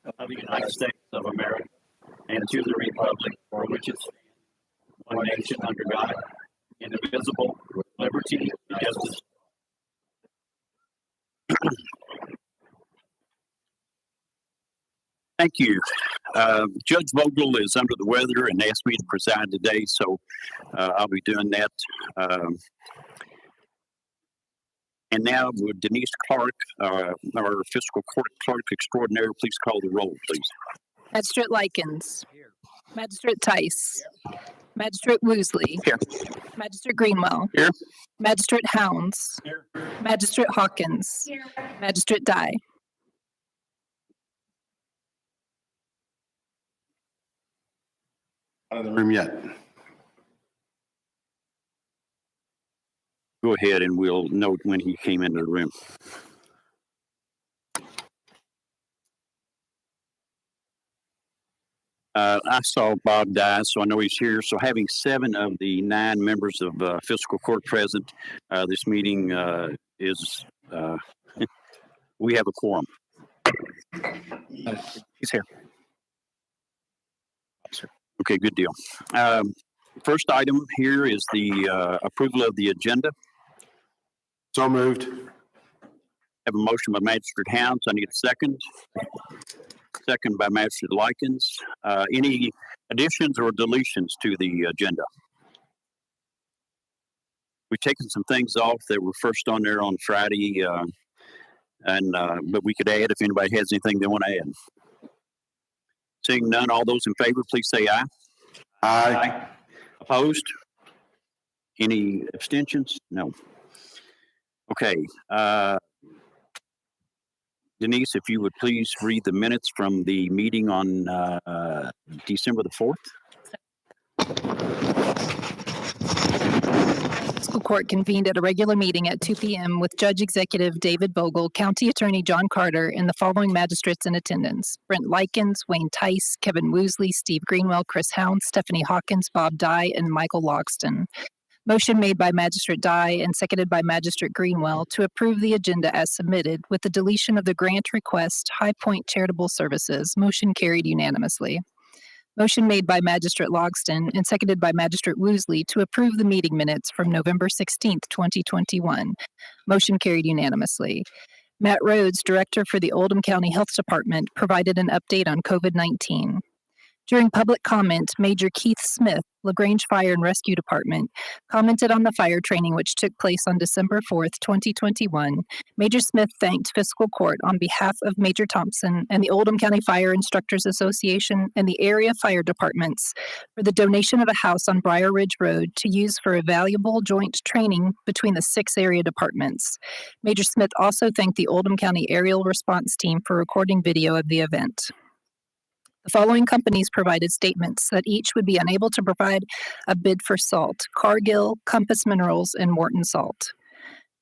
of the United States of America and to the republic for which it stands, one nation under God, indivisible, with liberty and justice. Thank you. Judge Vogel is under the weather and asked me to preside today, so I'll be doing that. And now would Denise Clark, our fiscal court clerk extraordinaire, please call the roll, please. Magistrate Likens. Here. Magistrate Tice. Here. Magistrate Woosley. Here. Magistrate Greenwell. Here. Magistrate Hounds. Here. Magistrate Hawkins. Here. Magistrate Dye. Out of the room yet. Go ahead and we'll note when he came into the room. I saw Bob Dye, so I know he's here. So having 7 of the 9 members of fiscal court present, this meeting is, we have a quorum. He's here. Okay, good deal. First item here is the approval of the agenda. So moved. Have a motion by Magistrate Hounds. I need a second. Second by Magistrate Likens. Any additions or deletions to the agenda? We've taken some things off that were first on there on Friday, but we could add if anybody has anything they want to add. Seeing none, all those in favor, please say aye. Aye. Opposed? Any abstentions? No. Okay. Denise, if you would please read the minutes from the meeting on December the 4th. Fiscal Court convened at a regular meeting at 2 p.m. with Judge Executive David Vogel, County Attorney John Carter, and the following magistrates in attendance: Brent Likens, Wayne Tice, Kevin Woosley, Steve Greenwell, Chris Hound, Stephanie Hawkins, Bob Dye, and Michael Logston. Motion made by Magistrate Dye and seconded by Magistrate Greenwell to approve the agenda as submitted with the deletion of the grant request High Point Charitable Services. Motion carried unanimously. Motion made by Magistrate Logston and seconded by Magistrate Woosley to approve the meeting minutes from November 16th, 2021. Motion carried unanimously. Matt Rhodes, Director for the Oldham County Health Department, provided an update on COVID-19. During public comment, Major Keith Smith, LaGrange Fire and Rescue Department, commented on the fire training which took place on December 4th, 2021. Major Smith thanked Fiscal Court on behalf of Major Thompson and the Oldham County Fire Instructors Association and the area fire departments for the donation of a house on Briar Ridge Road to use for a valuable joint training between the 6 area departments. Major Smith also thanked the Oldham County Aerial Response Team for recording video of the event. The following companies provided statements that each would be unable to provide a bid for salt: Cargill, Compass Minerals, and Morton Salt.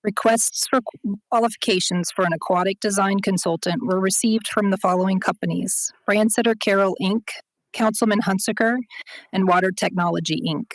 Requests for qualifications for an aquatic design consultant were received from the following companies: Brandsetter Carroll, Inc., Councilman Hunsaker, and Water Technology, Inc.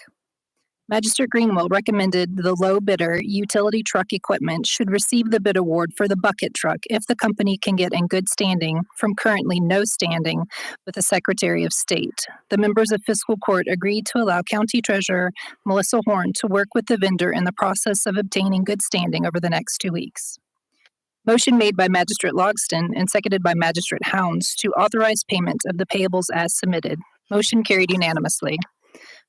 Magistrate Greenwell recommended the low bidder, Utility Truck Equipment, should receive the bid award for the bucket truck if the company can get in good standing from currently no standing with the Secretary of State. The members of Fiscal Court agreed to allow County Treasurer Melissa Horn to work with the vendor in the process of obtaining good standing over the next 2 weeks. Motion made by Magistrate Logston and seconded by Magistrate Hounds to authorize payment of the payables as submitted. Motion carried unanimously.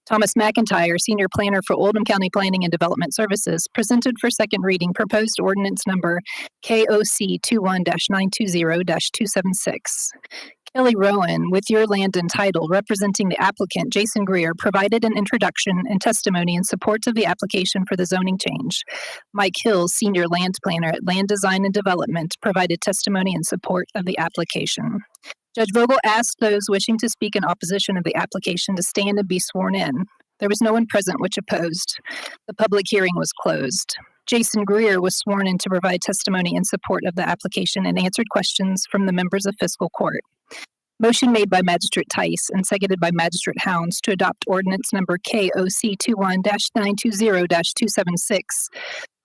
Thomas McIntyre, Senior Planner for Oldham County Planning and Development Services, presented for second reading proposed ordinance number KOC 21-920-276. Kelly Rowan, with Your Land and Title, representing the applicant Jason Greer, provided an introduction and testimony in support of the application for the zoning change. Mike Hill, Senior Land Planner at Land Design and Development, provided testimony in support of the application. Judge Vogel asked those wishing to speak in opposition of the application to stand and be sworn in. There was no one present which opposed. The public hearing was closed. Jason Greer was sworn in to provide testimony in support of the application and answered questions from the members of Fiscal Court. Motion made by Magistrate Tice and seconded by Magistrate Hounds to adopt ordinance number KOC 21-920-276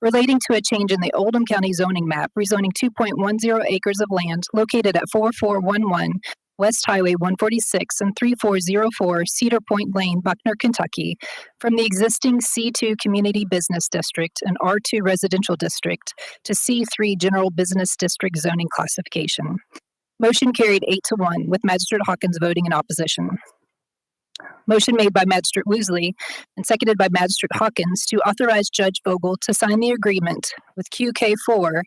relating to a change in the Oldham County zoning map, rezoning 2.10 acres of land located at 4411 West Highway 146 and 3404 Cedar Point Lane, Buckner, Kentucky, from the existing C2 Community Business District and R2 Residential District to C3 General Business District zoning classification. Motion carried 8-1, with Magistrate Hawkins voting in opposition. Motion made by Magistrate Woosley and seconded by Magistrate Hawkins to authorize Judge Vogel to sign the agreement with QK4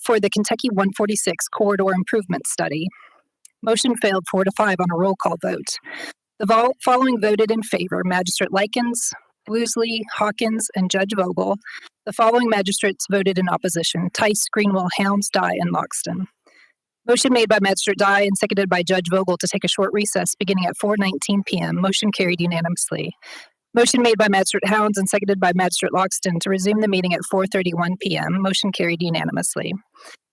for the Kentucky 146 Corridor Improvement Study. Motion failed 4-5 on a roll call vote. The following voted in favor: Magistrate Likens, Woosley, Hawkins, and Judge Vogel. The following magistrates voted in opposition: Tice, Greenwell, Helms, Dye, and Loxton. Motion made by Magistrate Dye and seconded by Judge Vogel to take a short recess beginning at 4:19 p.m. Motion carried unanimously. Motion made by Magistrate Hounds and seconded by Magistrate Loxton to resume the meeting at 4:31 p.m. Motion carried unanimously.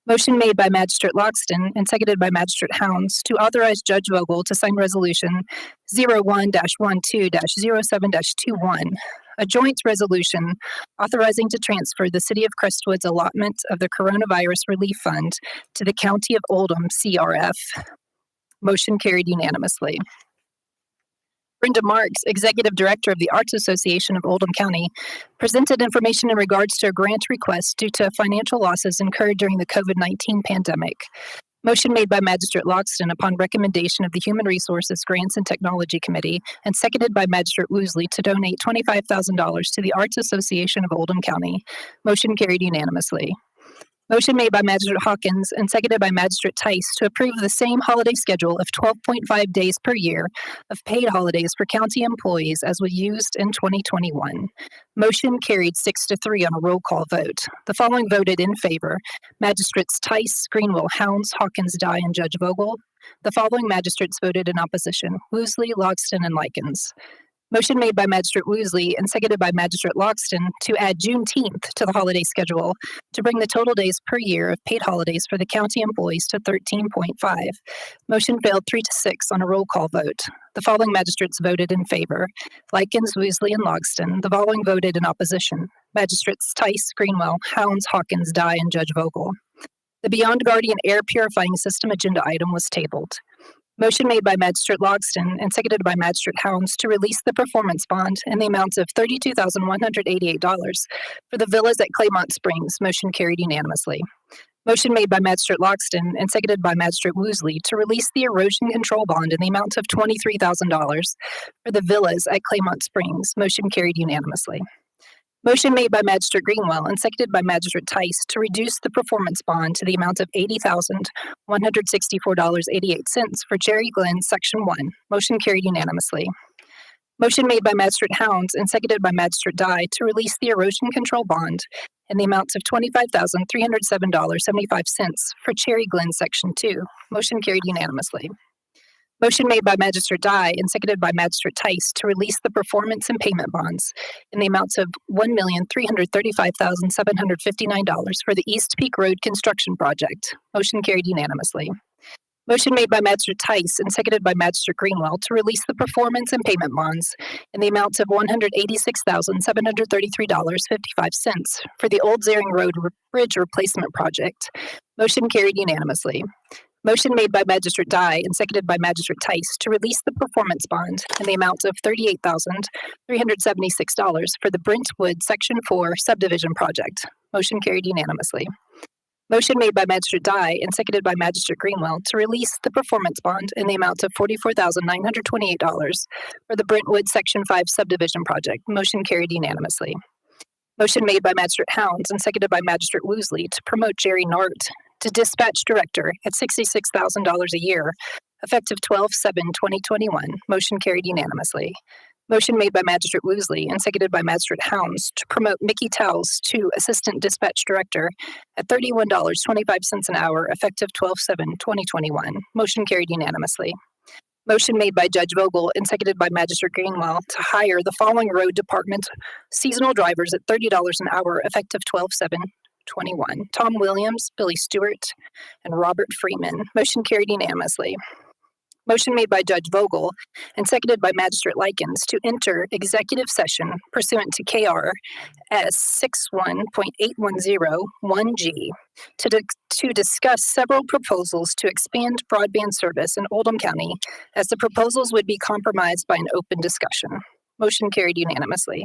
Motion made by Magistrate Loxton and seconded by Magistrate Hounds to authorize Judge Vogel to sign Resolution 01-12-07-21, a joint resolution authorizing to transfer the City of Crestwood's allotment of the Coronavirus Relief Fund to the County of Oldham, CRF. Motion carried unanimously. Brenda Marks, Executive Director of the Arts Association of Oldham County, presented information in regards to a grant request due to financial losses incurred during the COVID-19 pandemic. Motion made by Magistrate Loxton upon recommendation of the Human Resources, Grants, and Technology Committee and seconded by Magistrate Woosley to donate $25,000 to the Arts Association of Oldham County. Motion carried unanimously. Motion made by Magistrate Hawkins and seconded by Magistrate Tice to approve the same holiday schedule of 12.5 days per year of paid holidays for county employees as was used in 2021. Motion carried 6-3 on a roll call vote. The following voted in favor: Magistrates Tice, Greenwell, Helms, Hawkins, Dye, and Judge Vogel. The following magistrates voted in opposition: Woosley, Loxton, and Likens. Motion made by Magistrate Woosley and seconded by Magistrate Loxton to add Juneteenth to the holiday schedule to bring the total days per year of paid holidays for the county employees to 13.5. Motion failed 3-6 on a roll call vote. The following magistrates voted in favor: Likens, Woosley, and Loxton. The following voted in opposition: Magistrates Tice, Greenwell, Hounds, Hawkins, Dye, and Judge Vogel. The Beyond Guardian Air Purifying System agenda item was tabled. Motion made by Magistrate Loxton and seconded by Magistrate Hounds to release the performance bond in the amount of $32,188 for the villas at Claymont Springs. Motion carried unanimously. Motion made by Magistrate Loxton and seconded by Magistrate Woosley to release the erosion control bond in the amount of $23,000 for the villas at Claymont Springs. Motion carried unanimously. Motion made by Magistrate Greenwell and seconded by Magistrate Tice to reduce the performance bond to the amount of $80,164.88 for Cherry Glen Section 1. Motion carried unanimously. Motion made by Magistrate Hounds and seconded by Magistrate Dye to release the erosion control bond in the amount of $25,307.75 for Cherry Glen Section 2. Motion carried unanimously. Motion made by Magistrate Dye and seconded by Magistrate Tice to release the performance and payment bonds in the amounts of $1,335,759 for the East Peak Road construction project. Motion carried unanimously. Motion made by Magistrate Tice and seconded by Magistrate Greenwell to release the performance and payment bonds in the amounts of $186,733.55 for the Old Zaring Road Bridge Replacement Project. Motion carried unanimously. Motion made by Magistrate Dye and seconded by Magistrate Tice to release the performance bond in the amount of $38,376 for the Brentwood Section 4 subdivision project. Motion carried unanimously. Motion made by Magistrate Dye and seconded by Magistrate Greenwell to release the performance bond in the amount of $44,928 for the Brentwood Section 5 subdivision project. Motion carried unanimously. Motion made by Magistrate Hounds and seconded by Magistrate Woosley to promote Jerry Nart to Dispatch Director at $66,000 a year, effective 12/7/2021. Motion carried unanimously. Motion made by Magistrate Woosley and seconded by Magistrate Hounds to promote Mickey Towles to Assistant Dispatch Director at $31.25 an hour, effective 12/7/2021. Motion carried unanimously. Motion made by Judge Vogel and seconded by Magistrate Greenwell to hire the following road department seasonal drivers at $30 an hour, effective 12/7/21. Tom Williams, Billy Stewart, and Robert Freeman. Motion carried unanimously. Motion made by Judge Vogel and seconded by Magistrate Likens to enter executive session pursuant to KRS 61.8101G to discuss several proposals to expand broadband service in Oldham County, as the proposals would be compromised by an open discussion. Motion carried unanimously.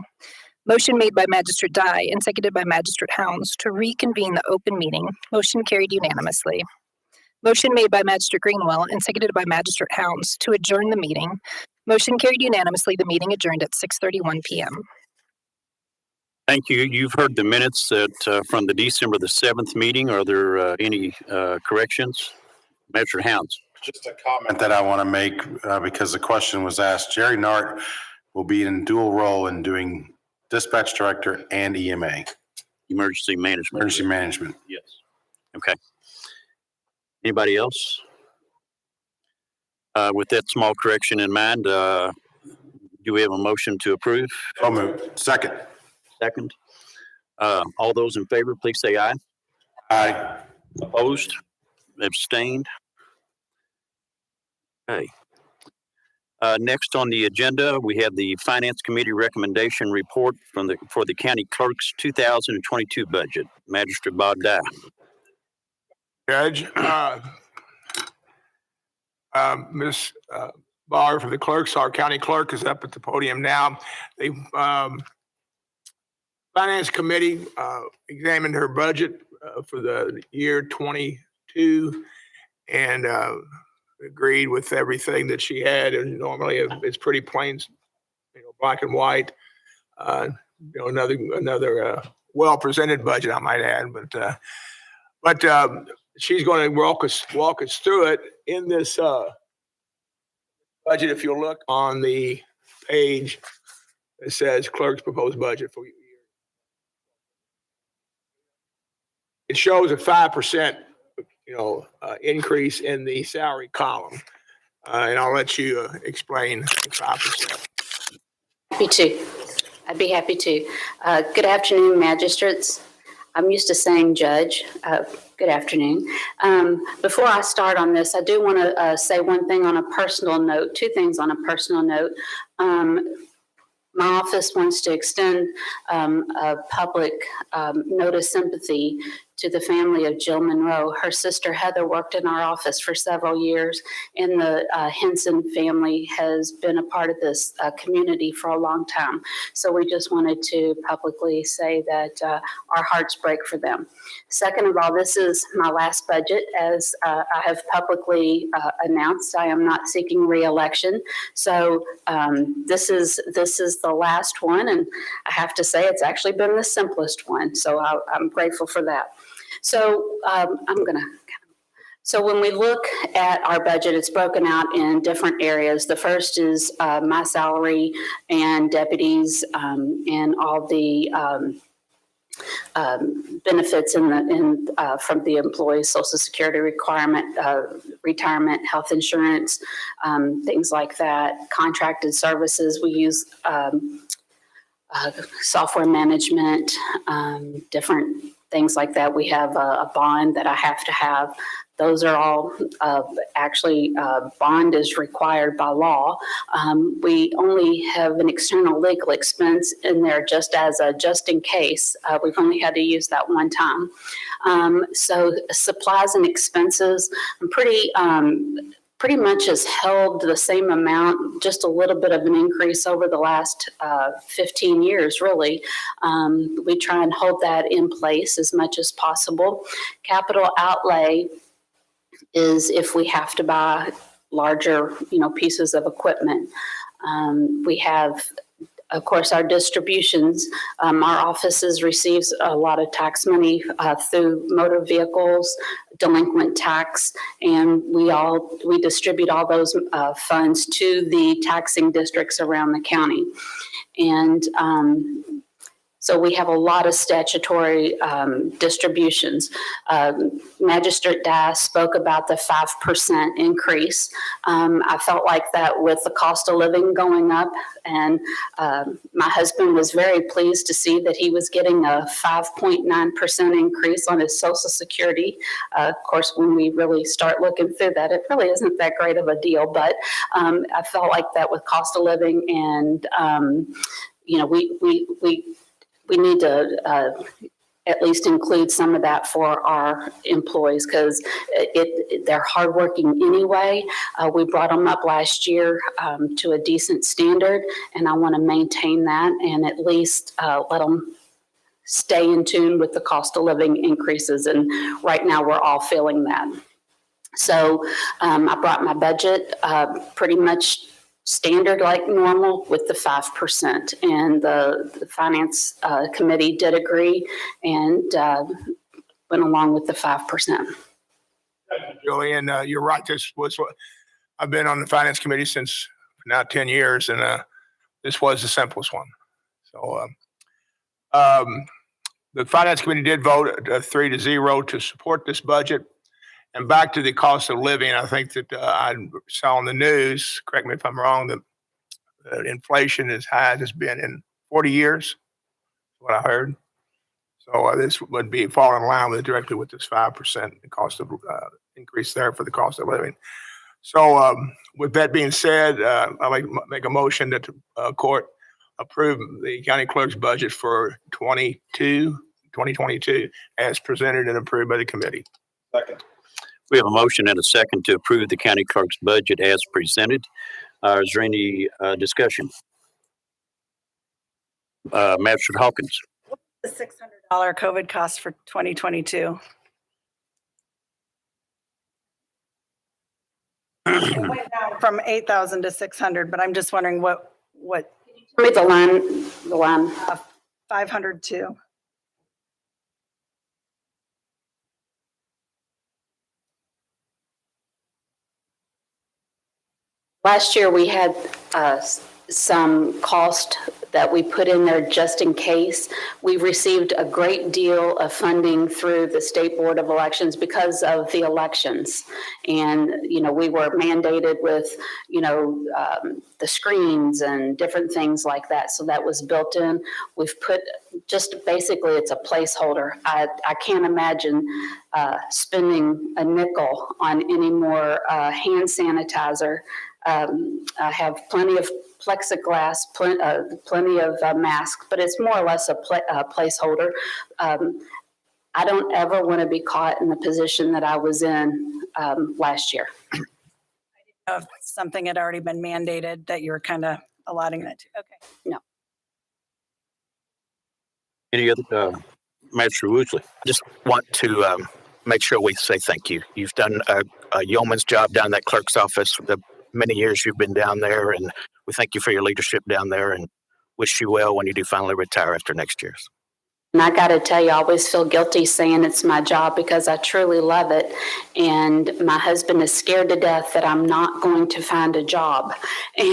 Motion made by Magistrate Dye and seconded by Magistrate Hounds to reconvene the open meeting. Motion carried unanimously. Motion made by Magistrate Greenwell and seconded by Magistrate Hounds to adjourn the meeting. Motion carried unanimously. The meeting adjourned at 6:31 p.m. Thank you. You've heard the minutes from the December the 7th meeting. Are there any corrections? Magistrate Hounds. Just a comment that I want to make because the question was asked. Jerry Nart will be in dual role in doing dispatch director and EMA. Emergency management. Emergency management. Yes. Okay. Anybody else? With that small correction in mind, do we have a motion to approve? So moved. Second. Second. All those in favor, please say aye. Aye. Opposed? Abstained? Okay. Next on the agenda, we have the Finance Committee recommendation report for the County Clerk's 2022 budget. Magistrate Bob Dye. Judge, Ms. Barr from the clerks, our county clerk is up at the podium now. The Finance Committee examined her budget for the year 22 and agreed with everything that she had. And normally it's pretty plain, black and white. Another well-presented budget, I might add. But she's going to walk us through it in this budget. If you look on the page, it says clerk's proposed budget for you. It shows a 5%, increase in the salary column, and I'll let you explain the 5%. I'd be happy to. Good afternoon, magistrates. I'm used to saying judge. Good afternoon. Before I start on this, I do want to say one thing on a personal note, two things on a personal note. My office wants to extend a public note of sympathy to the family of Jill Monroe. Her sister Heather worked in our office for several years, and the Henson family has been a part of this community for a long time. So we just wanted to publicly say that our hearts break for them. Second of all, this is my last budget. As I have publicly announced, I am not seeking re-election. So this is the last one, and I have to say it's actually been the simplest one. So I'm grateful for that. So So when we look at our budget, it's broken out in different areas. The first is my salary and deputies and all the benefits from the employee's Social Security requirement, retirement, health insurance, things like that. Contracted services, we use software management, different things like that. We have a bond that I have to have. Those are all bond is required by law. We only have an external legal expense in there just in case. We've only had to use that one time. So supplies and expenses, pretty much has held the same amount, just a little bit of an increase over the last 15 years, really. We try and hold that in place as much as possible. Capital outlay is if we have to buy larger, pieces of equipment. We have, of course, our distributions. Our offices receives a lot of tax money through motor vehicles, delinquent tax, and we distribute all those funds to the taxing districts around the county. And So we have a lot of statutory distributions. Magistrate Dias spoke about the 5% increase. I felt like that with the cost of living going up, and my husband was very pleased to see that he was getting a 5.9% increase on his Social Security. Of course, when we really start looking through that, it really isn't that great of a deal, but I felt like that with cost of living, and we need to at least include some of that for our employees, because they're hardworking anyway. We brought them up last year to a decent standard, and I want to maintain that and at least let them stay in tune with the cost of living increases. And right now we're all feeling that. So I brought my budget pretty much standard like normal with the 5%, and the finance committee did agree and went along with the 5%. Julian, you're right. This was what I've been on the finance committee since now 10 years, and this was the simplest one. So the finance committee did vote 3-0 to support this budget. And back to the cost of living, I think that I saw on the news, correct me if I'm wrong, that inflation is high as it's been in 40 years, what I heard. So this would be falling in line directly with this 5% cost of increase there for the cost of living. So with that being said, I'd like to make a motion that the court approve the county clerk's budget for 2022 as presented and approved by the committee. Second. We have a motion and a second to approve the county clerk's budget as presented. Is there any discussion? Magistrate Hawkins. The $600 COVID cost for 2022. It went down from 8,000 to 600, but I'm just wondering what Read the line. 502. Last year, we had some cost that we put in there just in case. We received a great deal of funding through the State Board of Elections because of the elections. And, we were mandated with, the screens and different things like that. So that was built in. We've put just basically it's a placeholder. I can't imagine spending a nickel on any more hand sanitizer. I have plenty of plexiglass, plenty of masks, but it's more or less a placeholder. I don't ever want to be caught in the position that I was in last year. If something had already been mandated that you were kind of allotting that to. Okay. No. Any other, Magistrate Woosley? Just want to make sure we say thank you. You've done a yeoman's job down in that clerk's office for the many years you've been down there, and we thank you for your leadership down there and wish you well when you do finally retire after next year's. And I got to tell you, I always feel guilty saying it's my job because I truly love it. And my husband is scared to death that I'm not going to find a job. But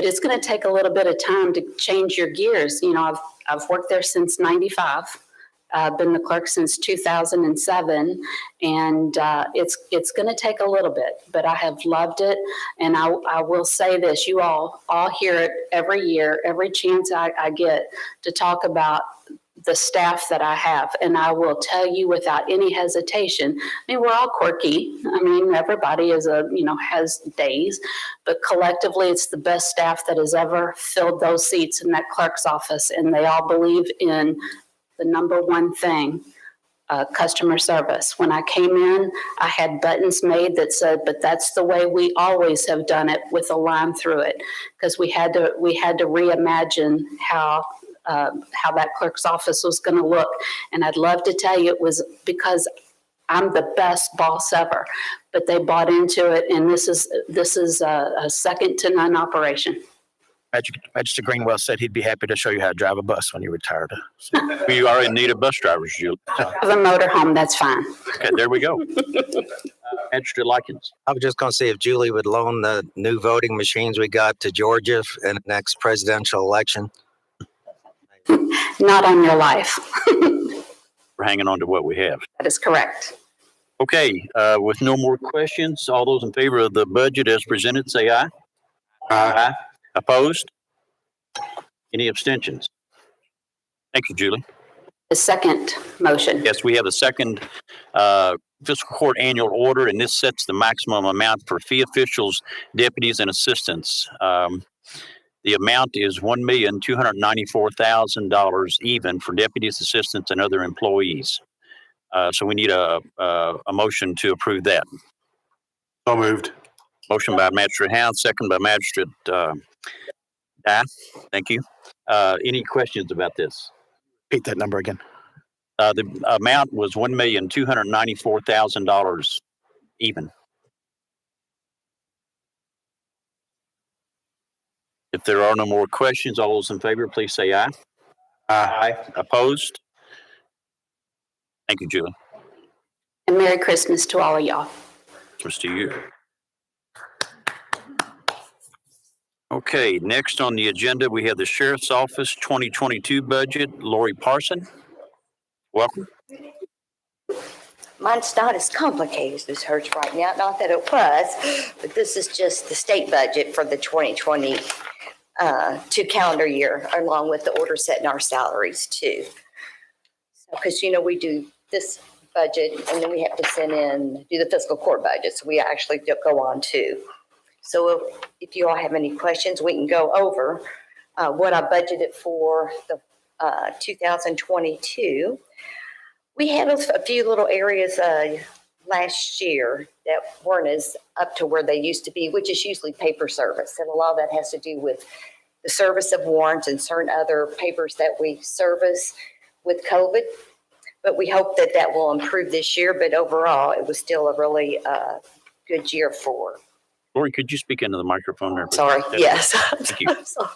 it's going to take a little bit of time to change your gears. I've worked there since '95. I've been the clerk since 2007, and it's going to take a little bit, but I have loved it. And I will say this, you all hear it every year, every chance I get to talk about the staff that I have. And I will tell you without any hesitation, we're all quirky. Everybody has days, but collectively it's the best staff that has ever filled those seats in that clerk's office. And they all believe in the number one thing, customer service. When I came in, I had buttons made that said, but that's the way we always have done it, with a line through it, because we had to reimagine how that clerk's office was going to look. And I'd love to tell you it was because I'm the best boss ever, but they bought into it. And this is a second to none operation. Magistrate Greenwell said he'd be happy to show you how to drive a bus when you retire. We are in need of bus drivers, Julie. I have a motorhome, that's fine. Okay, there we go. Magistrate Likens. I was just going to see if Julie would loan the new voting machines we got to Georgia in the next presidential election. Not on your life. We're hanging on to what we have. That is correct. Okay, with no more questions, all those in favor of the budget as presented, say aye. Aye. Opposed? Any abstentions? Thank you, Julie. The second motion. Yes, we have a second fiscal court annual order, and this sets the maximum amount for fee officials, deputies, and assistants. The amount is $1,294,000 even for deputies, assistants, and other employees. So we need a motion to approve that. So moved. Motion by Magistrate Hound, second by Magistrate Dye. Thank you. Any questions about this? Repeat that number again. The amount was $1,294,000 even. If there are no more questions, all those in favor, please say aye. Aye. Opposed? Thank you, Julie. And Merry Christmas to all of y'all. Christmas to you. Okay, next on the agenda, we have the Sheriff's Office 2022 budget. Lori Parson, welcome. Mine's not as complicated as hers right now, not that it was, but this is just the state budget for the 2022 calendar year, along with the order setting our salaries too. Because, we do this budget and then we have to do the fiscal court budget. So we actually go on too. So if you all have any questions, we can go over what I budgeted for the 2022. We had a few little areas last year that weren't as up to where they used to be, which is usually paper service. And a lot of that has to do with the service of warrants and certain other papers that we service with COVID. But we hope that that will improve this year. But overall, it was still a really good year for. Lori, could you speak into the microphone there? Sorry, yes. Thank you. I'm sorry.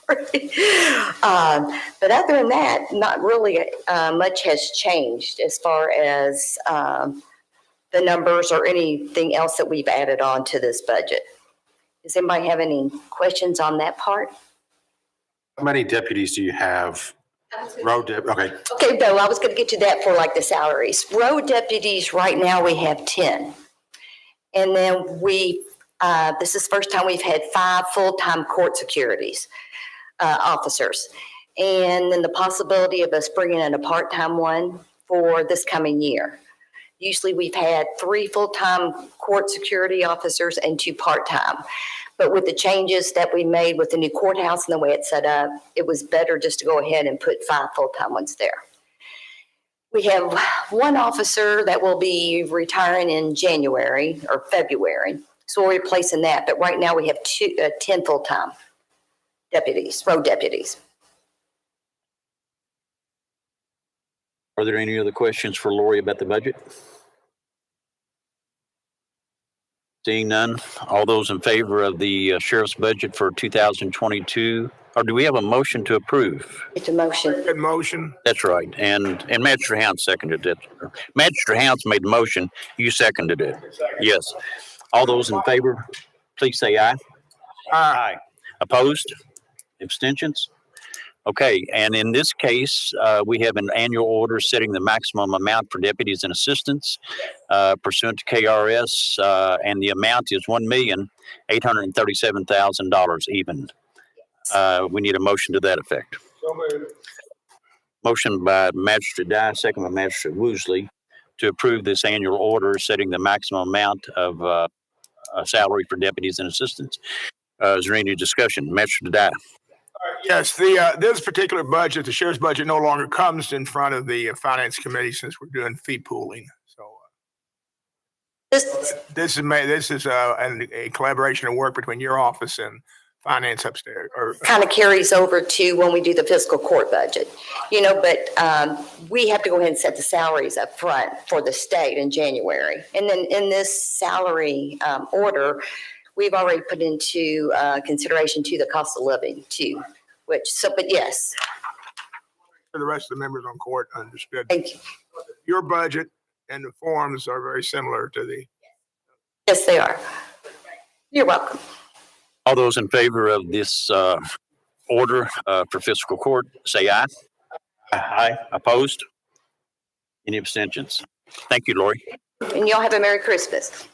But other than that, not really much has changed as far as the numbers or anything else that we've added on to this budget. Does anybody have any questions on that part? How many deputies do you have? Okay. Okay, Bill, I was going to get to that for like the salaries. Road deputies, right now we have 10. And then this is the first time we've had 5 full-time court securities officers. And then the possibility of us bringing in a part-time one for this coming year. Usually we've had 3 full-time court security officers and 2 part-time. But with the changes that we made with the new courthouse and the way it's set up, it was better just to go ahead and put 5 full-time ones there. We have 1 officer that will be retiring in January or February. So we're replacing that. But right now we have 10 full-time deputies, road deputies. Are there any other questions for Lori about the budget? Seeing none, all those in favor of the sheriff's budget for 2022, or do we have a motion to approve? It's a motion. Good motion. That's right, and Magistrate Hound seconded it. Magistrate Hound's made the motion, you seconded it. Yes. All those in favor, please say aye. Aye. Opposed? Abstentions? Okay, and in this case, we have an annual order setting the maximum amount for deputies and assistants pursuant to KRS, and the amount is $1,837,000 even. We need a motion to that effect. So moved. Motion by Magistrate Dye, second by Magistrate Woosley, to approve this annual order setting the maximum amount of salary for deputies and assistants. Is there any discussion? Magistrate Dye. Yes, this particular budget, the sheriff's budget, no longer comes in front of the finance committee since we're doing fee pooling. So this is a collaboration and work between your office and finance upstairs. Or kind of carries over to when we do the fiscal court budget, but we have to go ahead and set the salaries up front for the state in January. And then in this salary order, we've already put into consideration to the cost of living too, but yes. For the rest of the members on court understood. Thank you. Your budget and the forms are very similar to the. Yes, they are. You're welcome. All those in favor of this order for fiscal court, say aye. Aye. Opposed? Any abstentions? Thank you, Lori. And y'all have a Merry Christmas.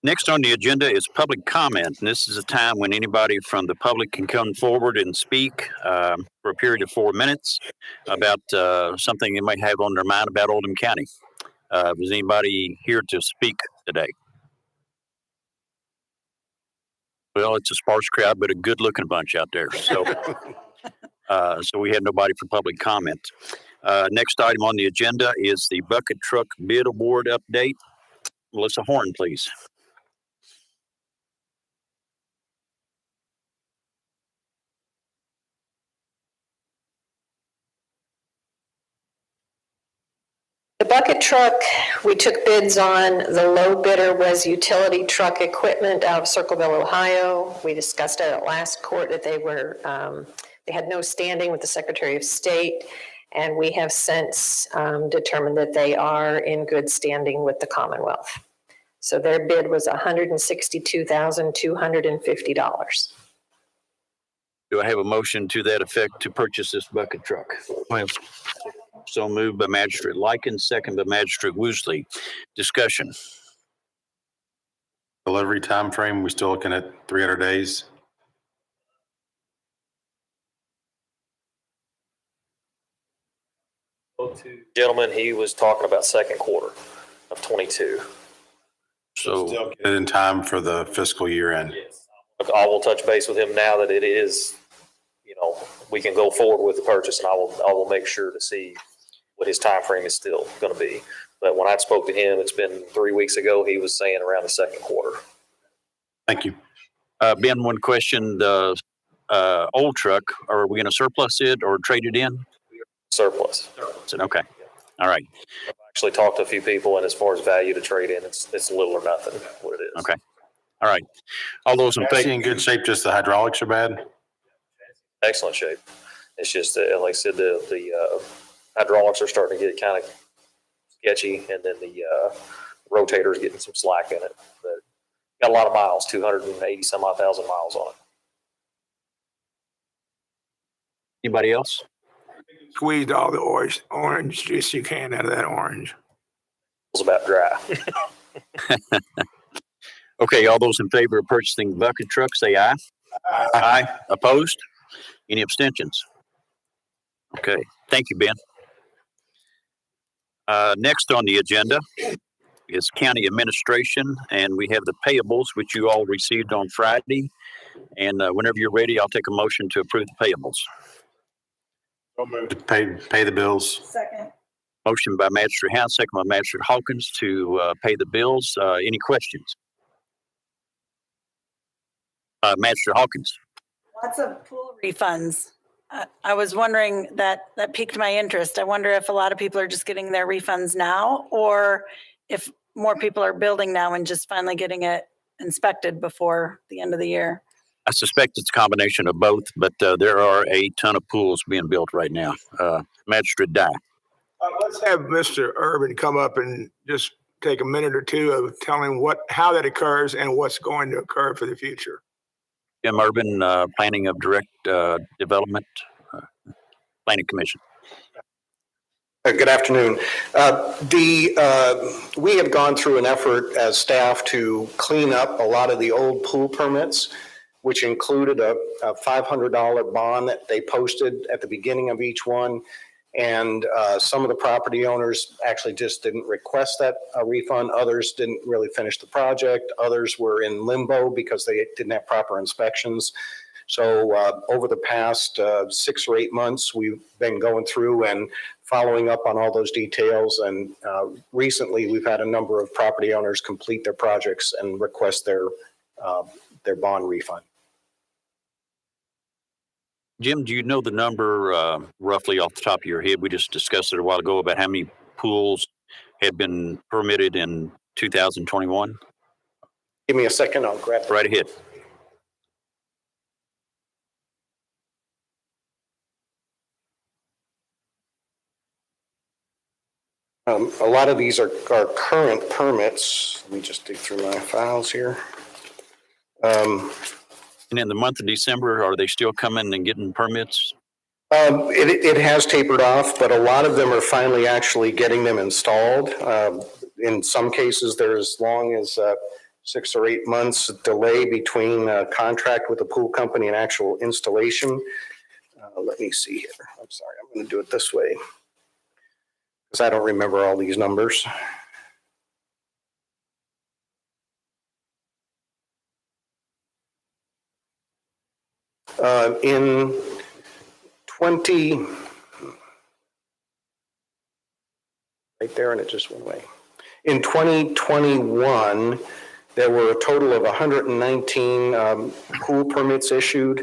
Next on the agenda is public comment. And this is a time when anybody from the public can come forward and speak for a period of 4 minutes about something they might have on their mind about Oldham County. Is anybody here to speak today? Well, it's a sparse crowd, but a good-looking bunch out there. So, so we had nobody for public comment. Next item on the agenda is the bucket truck bid award update. Melissa Horn, please. The bucket truck, we took bids on. The low bidder was utility truck equipment out of Circleville, Ohio. We discussed it at last court that they had no standing with the Secretary of State, and we have since determined that they are in good standing with the Commonwealth. So their bid was $162,250. Do I have a motion to that effect to purchase this bucket truck? So moved by Magistrate Likens, second by Magistrate Woosley. Discussion. Delivery time frame, we still looking at 300 days? Gentleman, he was talking about second quarter of 22. So Still get it in time for the fiscal year end? I will touch base with him now that it is, we can go forward with the purchase, and I will make sure to see what his time frame is still going to be. But when I spoke to him, it's been 3 weeks ago, he was saying around the second quarter. Thank you. Ben, one question, the old truck, are we going to surplus it or trade it in? Surplus. Okay. All right. I've actually talked to a few people, and as far as value to trade in, it's little or nothing what it is. Okay. All right. All those in Chassis favor? in good shape, just the hydraulics are bad? Excellent shape. It's just, like I said, the hydraulics are starting to get kind of sketchy, and then the rotator is getting some slack in it. But got a lot of miles, 280 some odd thousand miles on it. Anybody else? Squeezed all the orange juice you can out of that orange. It's about dry. Okay. All those in favor of purchasing the bucket truck, say aye. Aye. Opposed? Any abstentions? Okay. Thank you, Ben. Next on the agenda is county administration, and we have the payables, which you all received on Friday. And whenever you're ready, I'll take a motion to approve the payables. Pay the bills. Second. Motion by Magistrate House, second by Magistrate Hawkins to pay the bills. Any questions? Magistrate Hawkins. Lots of pool refunds. I was wondering, that piqued my interest. I wonder if a lot of people are just getting their refunds now, or if more people are building now and just finally getting it inspected before the end of the year. I suspect it's a combination of both, but there are a ton of pools being built right now. Magistrate Dye. Let's have Mr. Urban come up and just take a minute or two of telling how that occurs and what's going to occur for the future. Jim Urban, Planning of Direct Development, Planning Commission. Good afternoon. We have gone through an effort as staff to clean up a lot of the old pool permits, which included a $500 bond that they posted at the beginning of each one. And some of the property owners actually just didn't request that refund. Others didn't really finish the project. Others were in limbo because they didn't have proper inspections. So over the past 6 or 8 months, we've been going through and following up on all those details. And recently, we've had a number of property owners complete their projects and request their bond refund. Jim, do you know the number roughly off the top of your head? We just discussed it a while ago about how many pools have been permitted in 2021. Give me a second, I'll grab it. Right ahead. A lot of these are current permits. Let me just dig through my files here. And in the month of December, are they still coming and getting permits? It has tapered off, but a lot of them are finally actually getting them installed. In some cases, there's as long as 6 or 8 months delay between contract with the pool company and actual installation. Let me see here. I'm sorry, I'm going to do it this way because I don't remember all these numbers. In 20, right there, and it just went away. In 2021, there were a total of 119 pool permits issued.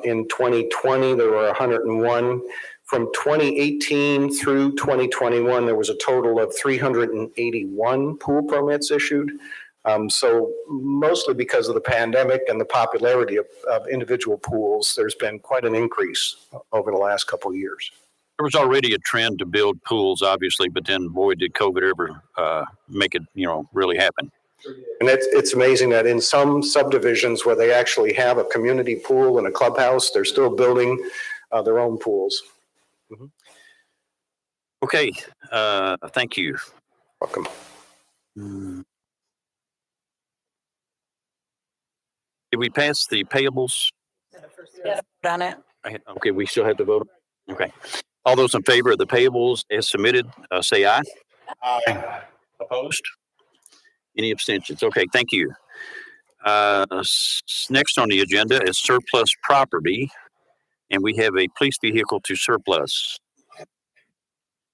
In 2020, there were 101. From 2018 through 2021, there was a total of 381 pool permits issued. So mostly because of the pandemic and the popularity of individual pools, there's been quite an increase over the last couple of years. There was already a trend to build pools, obviously, but then boy, did COVID ever make it, really happen. And it's amazing that in some subdivisions where they actually have a community pool and a clubhouse, they're still building their own pools. Mm-hmm. Okay, thank you. Welcome. Did we pass the payables? Done it. Okay, we still have to vote. Okay. All those in favor of the payables as submitted, say aye. Aye. Opposed? Any abstentions? Okay, thank you. Next on the agenda is surplus property, and we have a police vehicle to surplus.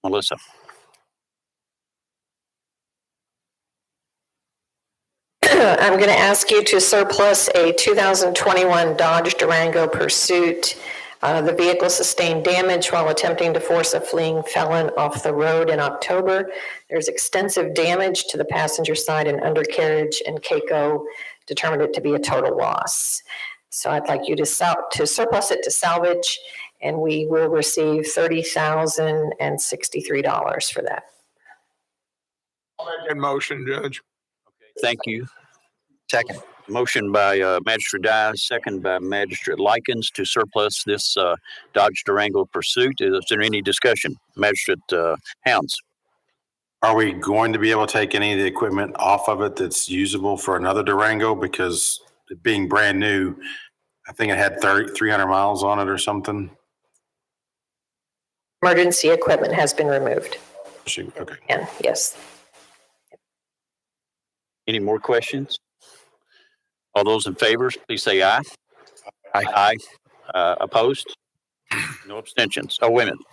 Melissa. I'm going to ask you to surplus a 2021 Dodge Durango Pursuit. The vehicle sustained damage while attempting to force a fleeing felon off the road in October. There's extensive damage to the passenger side and undercarriage, and KCO determined it to be a total loss. So I'd like you to surplus it to salvage, and we will receive $30,063 for that. I'll make that motion, Judge. Thank you. Second. Motion by Magistrate Dye, second by Magistrate Likens to surplus this Dodge Durango Pursuit. Is there any discussion? Magistrate Hounds. Are we going to be able to take any of the equipment off of it that's usable for another Durango? Because it being brand new, I think it had 300 miles on it or something. Emergency equipment has been removed. Okay. And yes. Any more questions? All those in favor, please say aye. Aye. Opposed? No abstentions. Oh, wait a minute.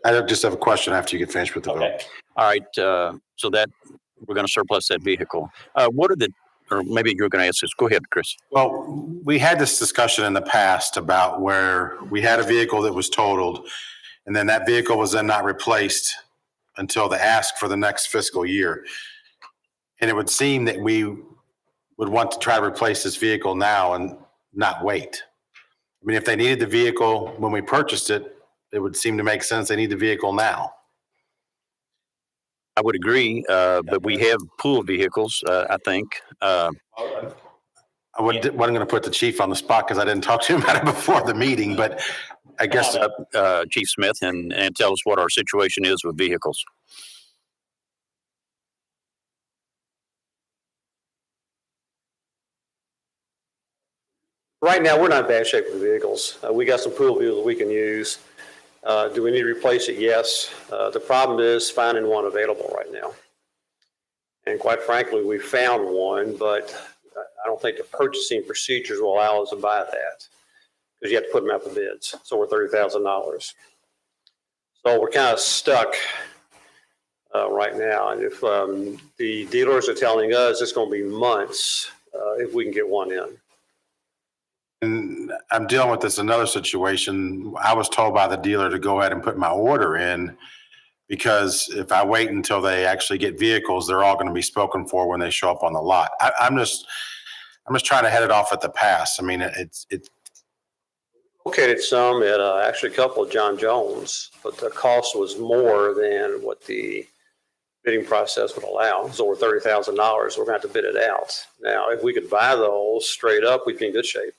I just have a question after you get finished with the vote. All right. So that we're going to surplus that vehicle. What are the, or maybe you're going to answer this. Go ahead, Chris. Well, we had this discussion in the past about where we had a vehicle that was totaled, and then that vehicle was then not replaced until the ask for the next fiscal year. And it would seem that we would want to try to replace this vehicle now and not wait. I mean, if they needed the vehicle when we purchased it, it would seem to make sense they need the vehicle now. I would agree, but we have pool vehicles, I think. I wasn't going to put the chief on the spot because I didn't talk to him about it before the meeting, but I guess. Chief Smith, and tell us what our situation is with vehicles. Right now, we're not in bad shape with the vehicles. We got some pool vehicles we can use. Do we need to replace it? Yes. The problem is finding one available right now. And quite frankly, we found one, but I don't think the purchasing procedures will allow us to buy that because you have to put them out for bids. So we're $30,000. So we're kind of stuck right now. And if the dealers are telling us it's going to be months if we can get one in. And I'm dealing with this another situation. I was told by the dealer to go ahead and put my order in because if I wait until they actually get vehicles, they're all going to be spoken for when they show up on the lot. I'm just trying to head it off at the pass. I mean, it's located some at actually a couple of John Jones, but the cost was more than what the bidding process would allow. It's over $30,000. We're going to have to bid it out. Now, if we could buy those straight up, we'd be in good shape.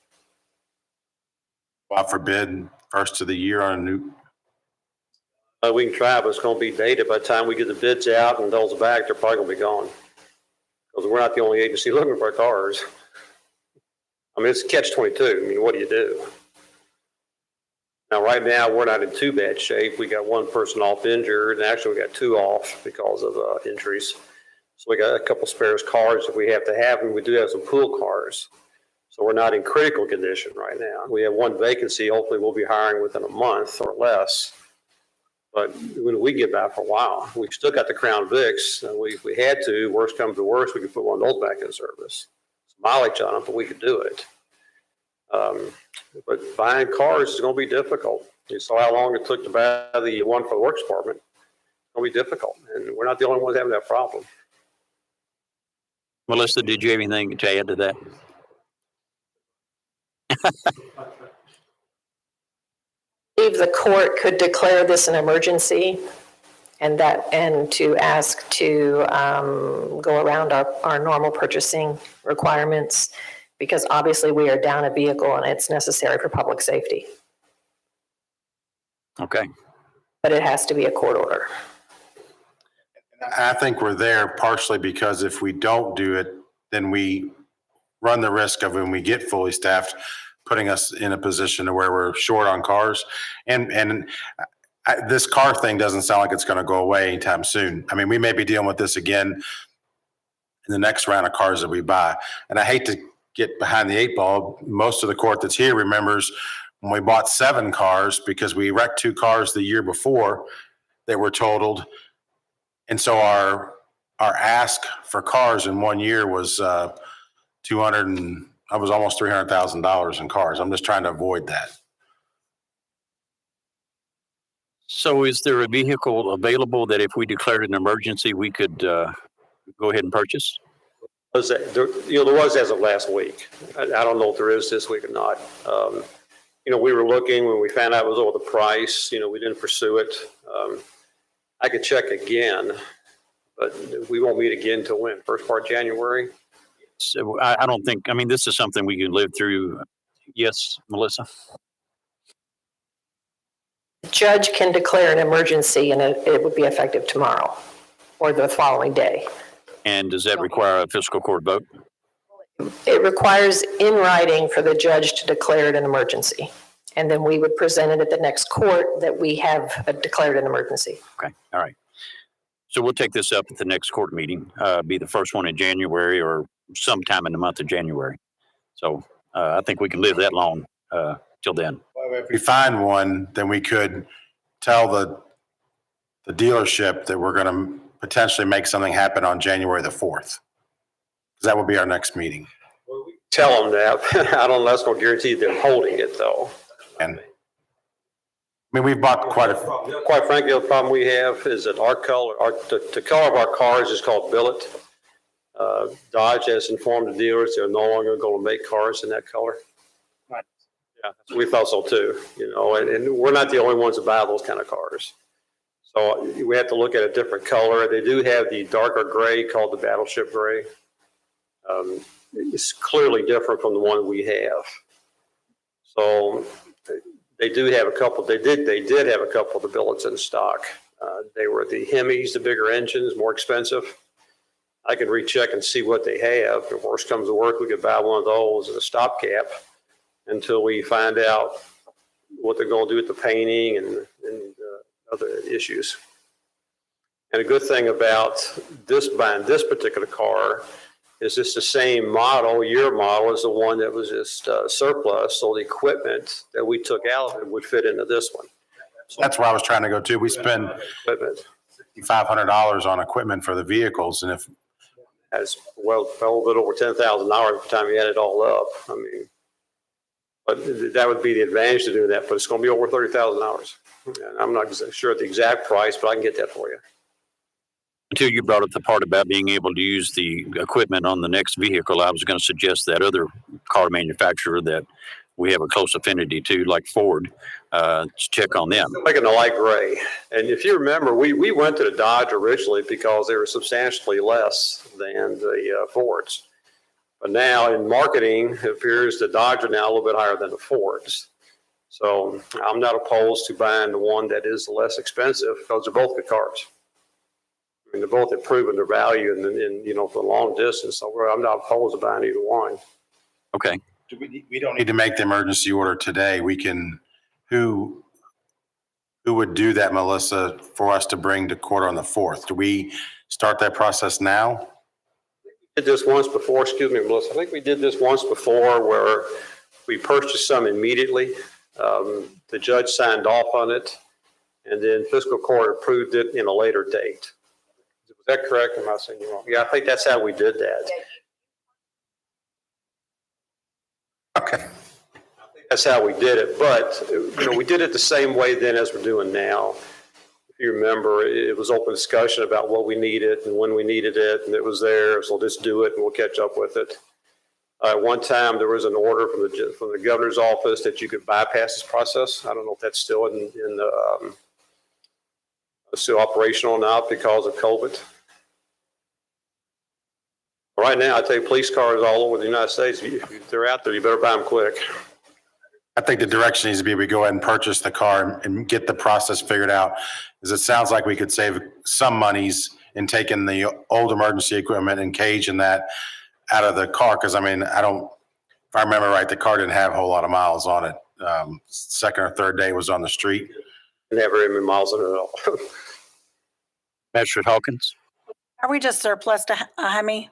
God forbid first of the year on a new? We can try, but it's going to be dated by the time we get the bids out and those back, they're probably going to be gone. Because we're not the only agency looking for cars. I mean, it's catch-22. I mean, what do you do? Now, right now, we're not in too bad shape. We got one person off injured, and actually we got two off because of injuries. So we got a couple spares cars if we have to have them. We do have some pool cars. So we're not in critical condition right now. We have one vacancy. Hopefully we'll be hiring within a month or less. But when we get back for a while, we still got the Crown Vics. If we had to, worst comes to worst, we could put one of those back in service. It's mileage on them, but we could do it. But buying cars is going to be difficult. You saw how long it took to buy the one for the works department. It's going to be difficult, and we're not the only ones having that problem. Melissa, did you have anything to add to that? Believe the court could declare this an emergency and to ask to go around our normal purchasing requirements, because obviously we are down a vehicle and it's necessary for public safety. Okay. But it has to be a court order. I think we're there partially because if we don't do it, then we run the risk of, when we get fully staffed, putting us in a position to where we're short on cars. This car thing doesn't sound like it's going to go away anytime soon. I mean, we may be dealing with this again in the next round of cars that we buy. And I hate to get behind the eight ball. Most of the court that's here remembers when we bought 7 cars because we wrecked 2 cars the year before that were totaled. And so our ask for cars in 1 year was almost $300,000 in cars. I'm just trying to avoid that. So is there a vehicle available that if we declared an emergency, we could go ahead and purchase? There was as of last week. I don't know if there is this week or not. We were looking when we found out it was over the price. We didn't pursue it. I could check again, but we won't meet again till when? First part of January? So I don't think, this is something we can live through. Yes, Melissa? The judge can declare an emergency and it would be effective tomorrow or the following day. And does that require a fiscal court vote? It requires in writing for the judge to declare it an emergency. And then we would present it at the next court that we have declared an emergency. Okay, all right. So we'll take this up at the next court meeting, be the first one in January or sometime in the month of January. So I think we can live that long till then. If we find one, then we could tell the dealership that we're going to potentially make something happen on January the 4th. Because that will be our next meeting. Tell them that. I don't know, that's going to guarantee them holding it though. And we've bought quite frankly, the problem we have is that our color, the color of our cars is called billet. Dodge has informed the dealers they're no longer going to make cars in that color. Right. Yeah, we thought so too, and we're not the only ones that buy those kind of cars. So we have to look at a different color. They do have the darker gray called the battleship gray. It's clearly different from the one we have. So they do have a couple. They did have a couple of the billets in stock. They were the Hemis, the bigger engines, more expensive. I can recheck and see what they have. If worst comes to worst, we could buy one of those as a stopgap until we find out what they're going to do with the painting and other issues. And a good thing about buying this particular car is it's the same model, year model, as the one that was just surplus. So the equipment that we took out of it would fit into this one. So that's where I was trying to go to. We spend $500 on equipment for the vehicles, and if that's a little bit over $10,000 by the time you add it all up. But that would be the advantage to doing that. But it's going to be over $30,000. And I'm not sure the exact price, but I can get that for you. Until you brought up the part about being able to use the equipment on the next vehicle, I was going to suggest that other car manufacturer that we have a close affinity to, like Ford, check on them. Making a light gray. And if you remember, we went to the Dodge originally because they were substantially less than the Fords. But now in marketing, it appears the Dodge are now a little bit higher than the Fords. So I'm not opposed to buying the one that is less expensive because they're both good cars. I mean, they're both have proven their value in for the long distance. So I'm not opposed to buying either one. Okay. We don't need to make the emergency order today. We can, who would do that, Melissa, for us to bring to court on the 4th? Do we start that process now? Did this once before, excuse me, Melissa. I think we did this once before where we purchased some immediately. The judge signed off on it, and then fiscal court approved it in a later date. Was that correct? Am I saying you wrong? Yeah, I think that's how we did that. Okay. That's how we did it, but we did it the same way then as we're doing now. If you remember, it was open discussion about what we needed and when we needed it, and it was there, so let's do it and we'll catch up with it. One time there was an order from the governor's office that you could bypass this process. I don't know if that's still still operational now because of COVID. Right now, I tell you, police cars all over the United States, if they're out there, you better buy them quick. I think the direction needs to be we go ahead and purchase the car and get the process figured out. Because it sounds like we could save some monies in taking the old emergency equipment and cage and that out of the car. Because I mean, if I remember right, the car didn't have a whole lot of miles on it. Second or third day it was on the street. Never even miles on it at all. Magistrate Hawkins? Are we just surplus to a Hemi?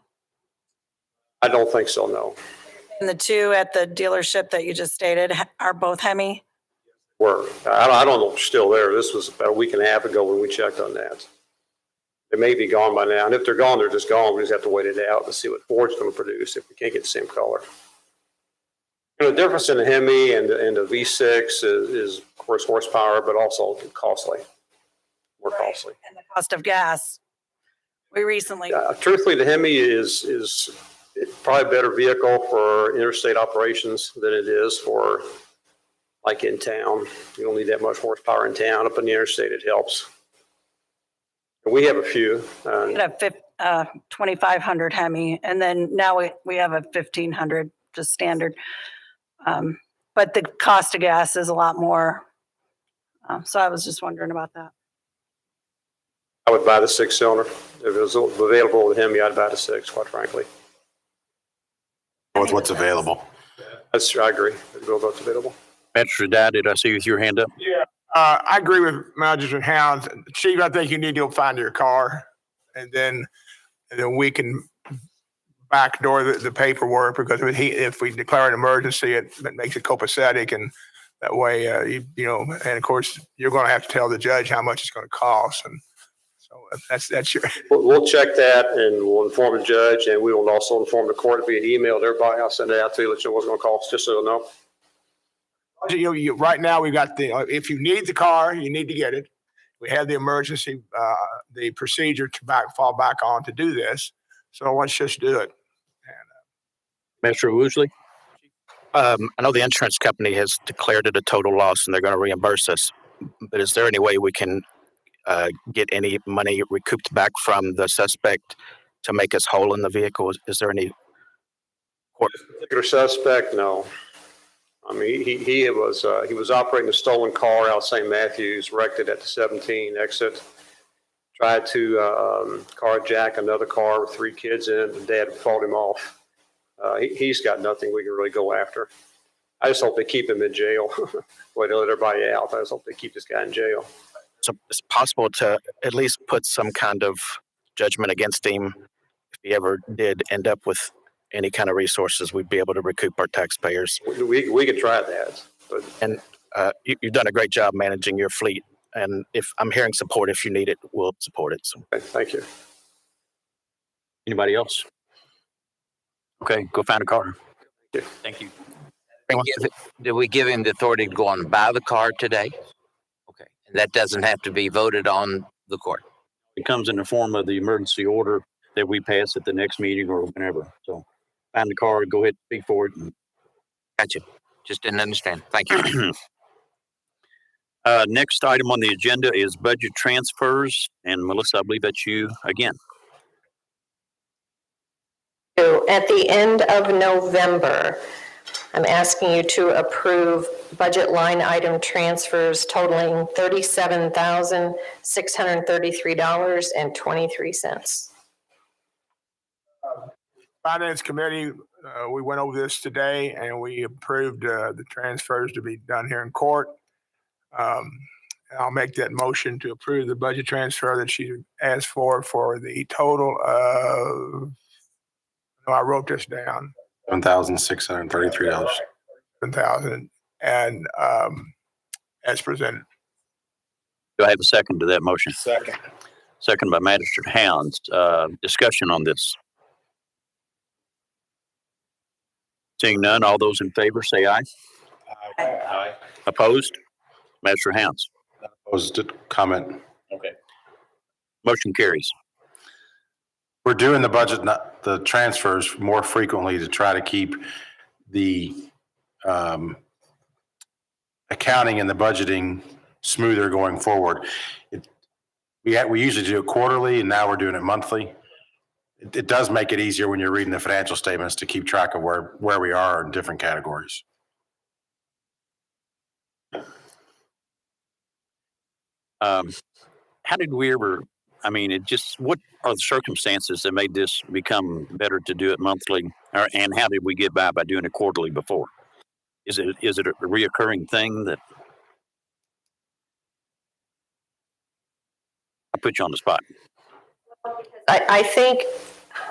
I don't think so, no. And the two at the dealership that you just stated are both Hemi? Were. I don't know if they're still there. This was about a week and a half ago when we checked on that. They may be gone by now. And if they're gone, they're just gone. We just have to wait it out and see what Ford's going to produce if we can't get the same color. The difference in the Hemi and the V6 is of course, horsepower, but also costly. More costly. And the cost of gas. We recently. Truthfully, the Hemi is probably a better vehicle for interstate operations than it is for like in town. You don't need that much horsepower in town. Up in the interstate, it helps. And we have a few. We had a 2500 Hemi, and then now we have a 1500, just standard. But the cost of gas is a lot more. So I was just wondering about that. I would buy the 6-cylinder. If it was available with Hemi, I'd buy the 6, quite frankly. With what's available. That's true. I agree. What's available. Magistrate Dye, did I see with your hand up? Yeah, I agree with Magistrate Hounds. Chief, I think you need to go find your car, and then we can backdoor the paperwork, because if we declare an emergency, it makes it copacetic, and that way, and of course, you're going to have to tell the judge how much it's going to cost, and so that's your. We'll check that, and we'll inform the judge, and we will also inform the court via email to everybody. I'll send it out to you, let you know what's going to cost, just so you'll know. Right now, we got if you need the car, you need to get it. We have the emergency, the procedure to fall back on to do this. So let's just do it. Magistrate Woosley? I know the insurance company has declared it a total loss and they're going to reimburse us. But is there any way we can get any money recouped back from the suspect to make us whole in the vehicle? Is there any? Particular suspect? No. I mean, he was operating a stolen car out St. Matthews, wrecked it at the 17 exit. Tried to carjack another car with 3 kids in it. The dad fought him off. He's got nothing we can really go after. I just hope they keep him in jail. Way to let everybody out. I just hope they keep this guy in jail. So it's possible to at least put some kind of judgment against him. If he ever did end up with any kind of resources, we'd be able to recoup our taxpayers. We could try that. But. And you've done a great job managing your fleet. And if I'm hearing support, if you need it, we'll support it. So. Okay, thank you. Anybody else? Okay, go find a car. Thank you. Did we give him the authority to go on and buy the car today? Okay. And that doesn't have to be voted on the court. It comes in the form of the emergency order that we pass at the next meeting or whenever. So find the car, go ahead and speak for it. Gotcha. Just didn't understand. Thank you. Next item on the agenda is budget transfers. And Melissa, I believe that's you again. At the end of November, I'm asking you to approve budget line item transfers totaling $37,633.23. Finance Committee, we went over this today and we approved the transfers to be done here in court. I'll make that motion to approve the budget transfer that she asked for the total of, I wrote this down, $1,633. 1,000 and as presented. Do I have a second to that motion? Second. Second by Magistrate Hounds. Discussion on this. Seeing none, all those in favor say aye. Aye. Opposed? Magistrate Hounds. Opposed to comment. Okay. Motion carries. We're doing the budget, not the transfers more frequently to try to keep the accounting and the budgeting smoother going forward. We usually do it quarterly and now we're doing it monthly. It does make it easier when you're reading the financial statements to keep track of where we are in different categories. How did we ever, what are the circumstances that made this become better to do it monthly? And how did we get by doing it quarterly before? Is it a reoccurring thing that? I put you on the spot. I think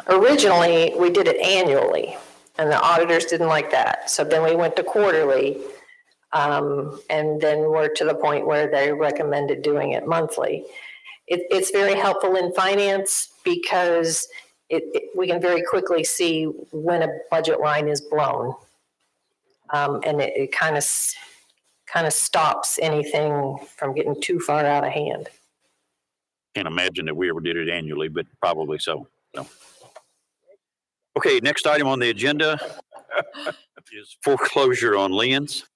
originally we did it annually and the auditors didn't like that. So then we went to quarterly. And then we're to the point where they recommended doing it monthly. It's very helpful in finance because we can very quickly see when a budget line is blown. And it kind of stops anything from getting too far out of hand. Can't imagine that we ever did it annually, but probably so. Okay, next item on the agenda is foreclosure on liens.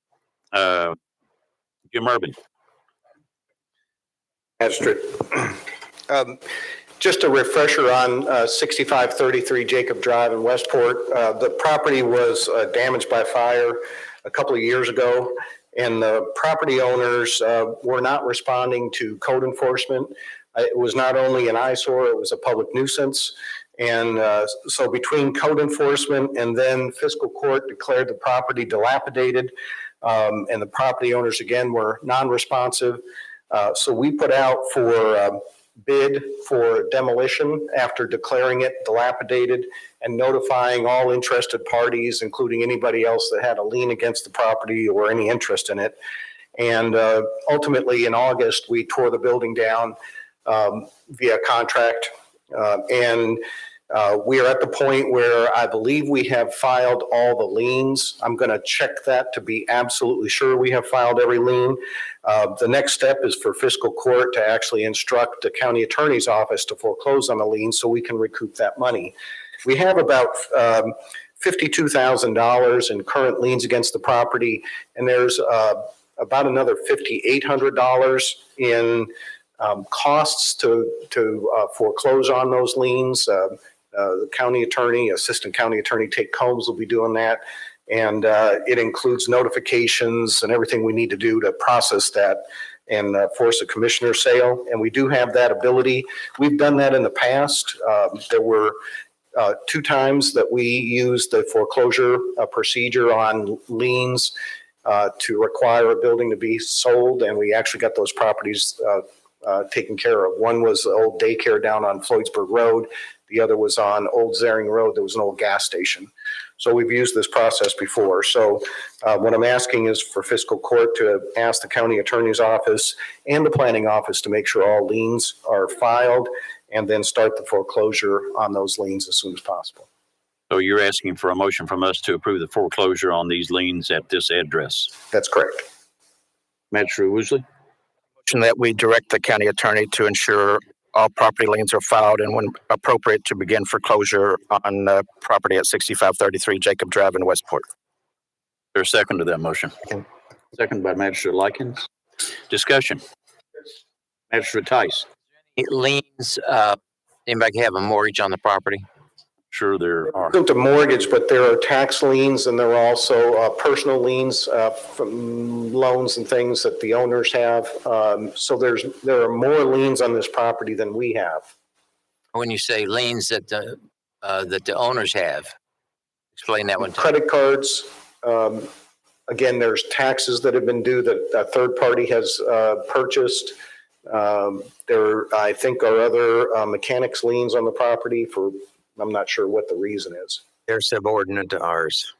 Jim Urban. Magistrate. Just a refresher on 6533 Jacob Drive in Westport. The property was damaged by fire a couple of years ago, and the property owners were not responding to code enforcement. It was not only an eyesore, it was a public nuisance. And so between code enforcement and then fiscal court declared the property dilapidated, and the property owners again were non-responsive. So we put out for bid for demolition after declaring it dilapidated and notifying all interested parties, including anybody else that had a lien against the property or any interest in it. And ultimately in August, we tore the building down via contract. We are at the point where I believe we have filed all the liens. I'm going to check that to be absolutely sure we have filed every lien. The next step is for fiscal court to actually instruct the county attorney's office to foreclose on the lien so we can recoup that money. We have about $52,000 in current liens against the property, and there's about another $5,800 in costs to foreclose on those liens. The county attorney, assistant county attorney Tate Combs will be doing that. And it includes notifications and everything we need to do to process that and force a commissioner sale. And we do have that ability. We've done that in the past. There were 2 times that we used the foreclosure procedure on liens to require a building to be sold. And we actually got those properties taken care of. One was the old daycare down on Floydsburg Road. The other was on Old Zering Road. There was an old gas station. So we've used this process before. So what I'm asking is for fiscal court to ask the county attorney's office and the planning office to make sure all liens are filed and then start the foreclosure on those liens as soon as possible. So you're asking for a motion from us to approve the foreclosure on these liens at this address? That's correct. Magistrate Woosley? Motion that we direct the county attorney to ensure all property liens are filed and when appropriate to begin foreclosure on property at 6533 Jacob Drive in Westport. There's a second to that motion. Second by Magistrate Likens. Discussion. Magistrate Tice. Liens, anybody have a mortgage on the property? sure there are. Isn't a mortgage, but there are tax liens and there are also personal liens from loans and things that the owners have. So there are more liens on this property than we have. When you say liens that the owners have, explain that one. Credit cards. Again, there's taxes that have been due that a third party has purchased. There, I think, are other mechanics liens on the property for, I'm not sure what the reason is. They're subordinate to ours.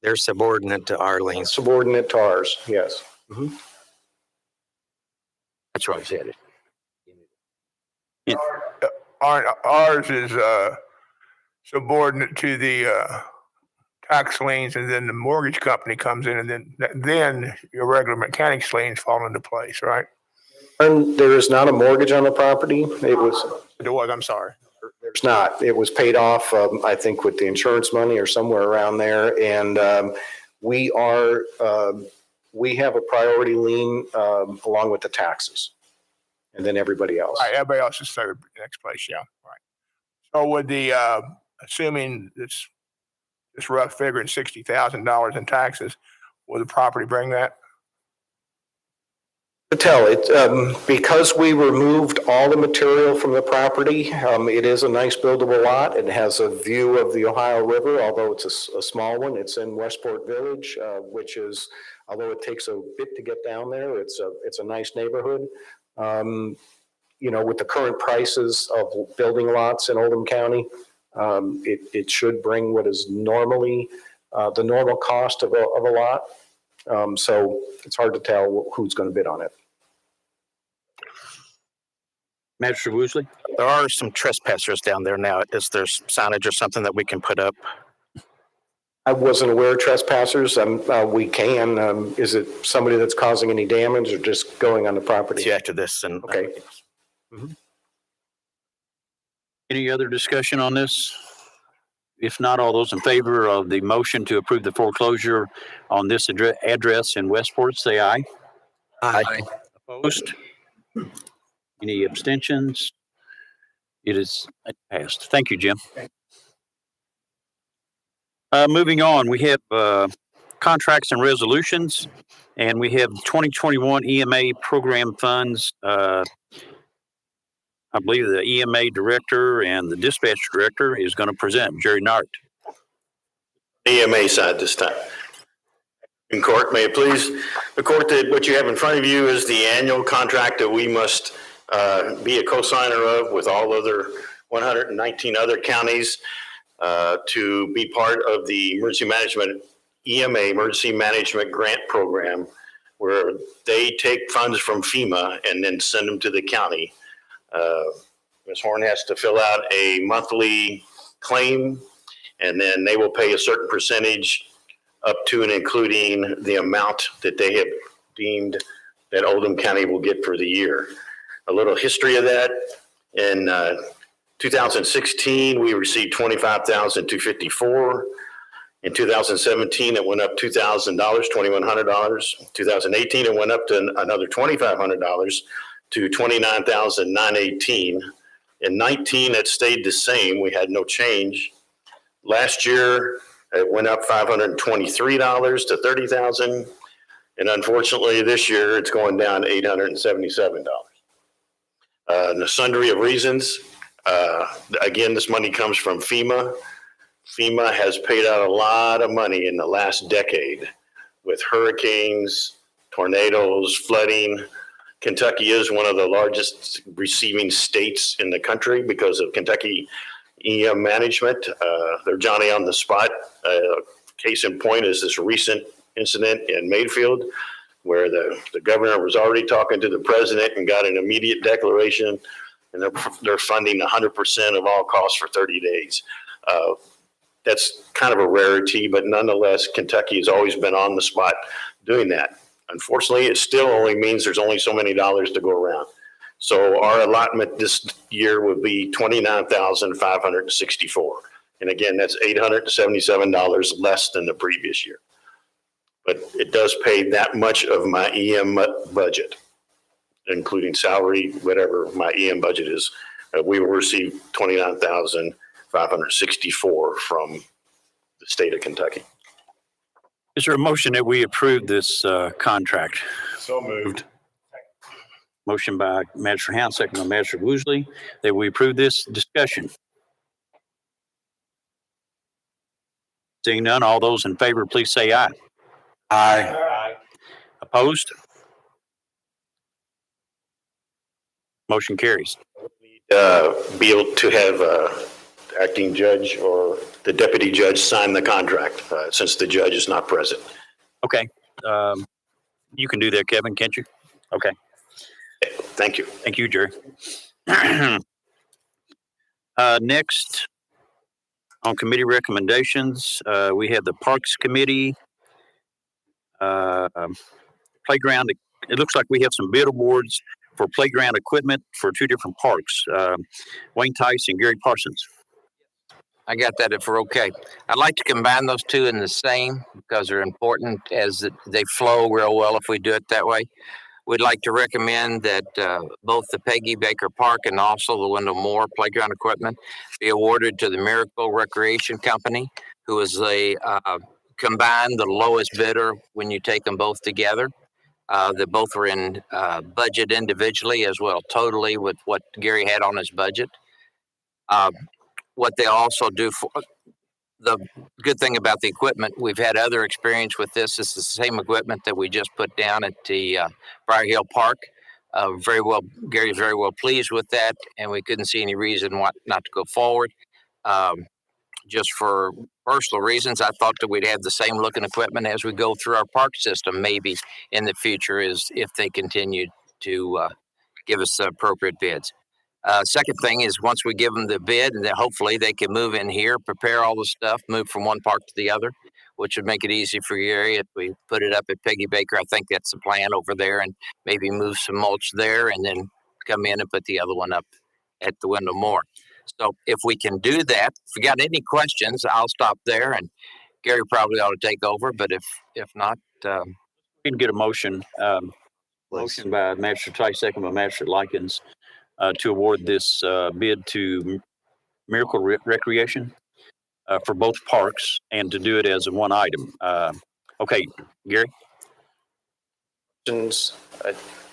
They're subordinate to our liens. Subordinate to ours, yes. Mm-hmm. That's where I said it. Ours is subordinate to the tax liens, and then the mortgage company comes in, and then your regular mechanics liens fall into place, right? And there is not a mortgage on the property. There was, I'm sorry. There's not. It was paid off, I think, with the insurance money or somewhere around there. And we have a priority lien along with the taxes, and then everybody else. Right, everybody else is third, next place, yeah, right. So would the, assuming this rough figure in $60,000 in taxes, will the property bring that? To tell it, because we removed all the material from the property, it is a nice buildable lot. It has a view of the Ohio River, although it's a small one. It's in Westport Village, which is, although it takes a bit to get down there, it's a nice neighborhood. You know, with the current prices of building lots in Oldham County, it should bring what is normally the normal cost of a lot. So it's hard to tell who's going to bid on it. Magistrate Woosley? There are some trespassers down there now. Is there signage or something that we can put up? I wasn't aware of trespassers. We can. Is it somebody that's causing any damage or just going on the property? Yeah, after this. And okay. Any other discussion on this? If not, all those in favor of the motion to approve the foreclosure on this address in Westport, say aye. Aye. Opposed? Any abstentions? It is passed. Thank you, Jim. Moving on, we have contracts and resolutions, and we have 2021 EMA program funds. I believe the EMA director and the dispatch director is going to present. Jerry Nart. EMA side this time. In court, may it please the court that what you have in front of you is the annual contract that we must be a co-signer of with all other 119 other counties to be part of the emergency management EMA emergency management grant program, where they take funds from FEMA and then send them to the county. Ms. Horn has to fill out a monthly claim, and then they will pay a certain percentage up to and including the amount that they have deemed that Oldham County will get for the year. A little history of that. In 2016, we received $25,254. In 2017, it went up $2,000, $2,100. 2018, it went up to another $2,500 to $29,918. In 19, it stayed the same. We had no change. Last year, it went up $523 to $30,000. And unfortunately, this year, it's going down to $877. And a sundry of reasons. Again, this money comes from FEMA. FEMA has paid out a lot of money in the last decade with hurricanes, tornadoes, flooding. Kentucky is one of the largest receiving states in the country because of Kentucky EM management. They're Johnny on the spot. Case in point is this recent incident in Mayfield, where the governor was already talking to the president and got an immediate declaration, and they're funding 100% of all costs for 30 days. That's kind of a rarity, but nonetheless, Kentucky has always been on the spot doing that. Unfortunately, it still only means there's only so many dollars to go around. So our allotment this year would be $29,564. And again, that's $877 less than the previous year. But it does pay that much of my EM budget, including salary, whatever my EM budget is. We will receive $29,564. $564 from the state of Kentucky. Is there a motion that we approve this contract? So moved. Motion by Magistrate Hound, second by Magistrate Woosley, that we approve this. Discussion. Seeing none, all those in favor, please say aye. Aye. Opposed? Motion carries. Be able to have acting judge or the deputy judge sign the contract since the judge is not present. Okay. You can do that, Kevin, can't you? Okay. Thank you. Thank you, Jerry. Next, on committee recommendations, we have the Parks Committee. Playground, it looks like we have some bid awards for playground equipment for two different parks, Wayne Tice and Gary Parsons. I got that if we're okay. I'd like to combine those two in the same because they're important as they flow real well if we do it that way. We'd like to recommend that both the Peggy Baker Park and also the Wendell Moore playground equipment be awarded to the Miracle Recreation Company, who is combined the lowest bidder when you take them both together. They both were in budget individually as well, totally with what Gary had on his budget. What they also do for the good thing about the equipment, we've had other experience with this. It's the same equipment that we just put down at the Briar Hill Park. Gary's very well pleased with that, and we couldn't see any reason why not to go forward. Just for personal reasons, I thought that we'd have the same looking equipment as we go through our park system, maybe in the future, is if they continue to give us appropriate bids. Second thing is once we give them the bid, and then hopefully they can move in here, prepare all the stuff, move from one park to the other, which would make it easy for Gary if we put it up at Peggy Baker. I think that's the plan over there, and maybe move some mulch there and then come in and put the other one up at the Wendell Moore. So if we can do that, if you got any questions, I'll stop there, and Gary probably ought to take over, but if not, We can get a motion. Motion by Magistrate Tice, second by Magistrate Likens, to award this bid to Miracle Recreation for both parks and to do it as a one item. Okay, Gary?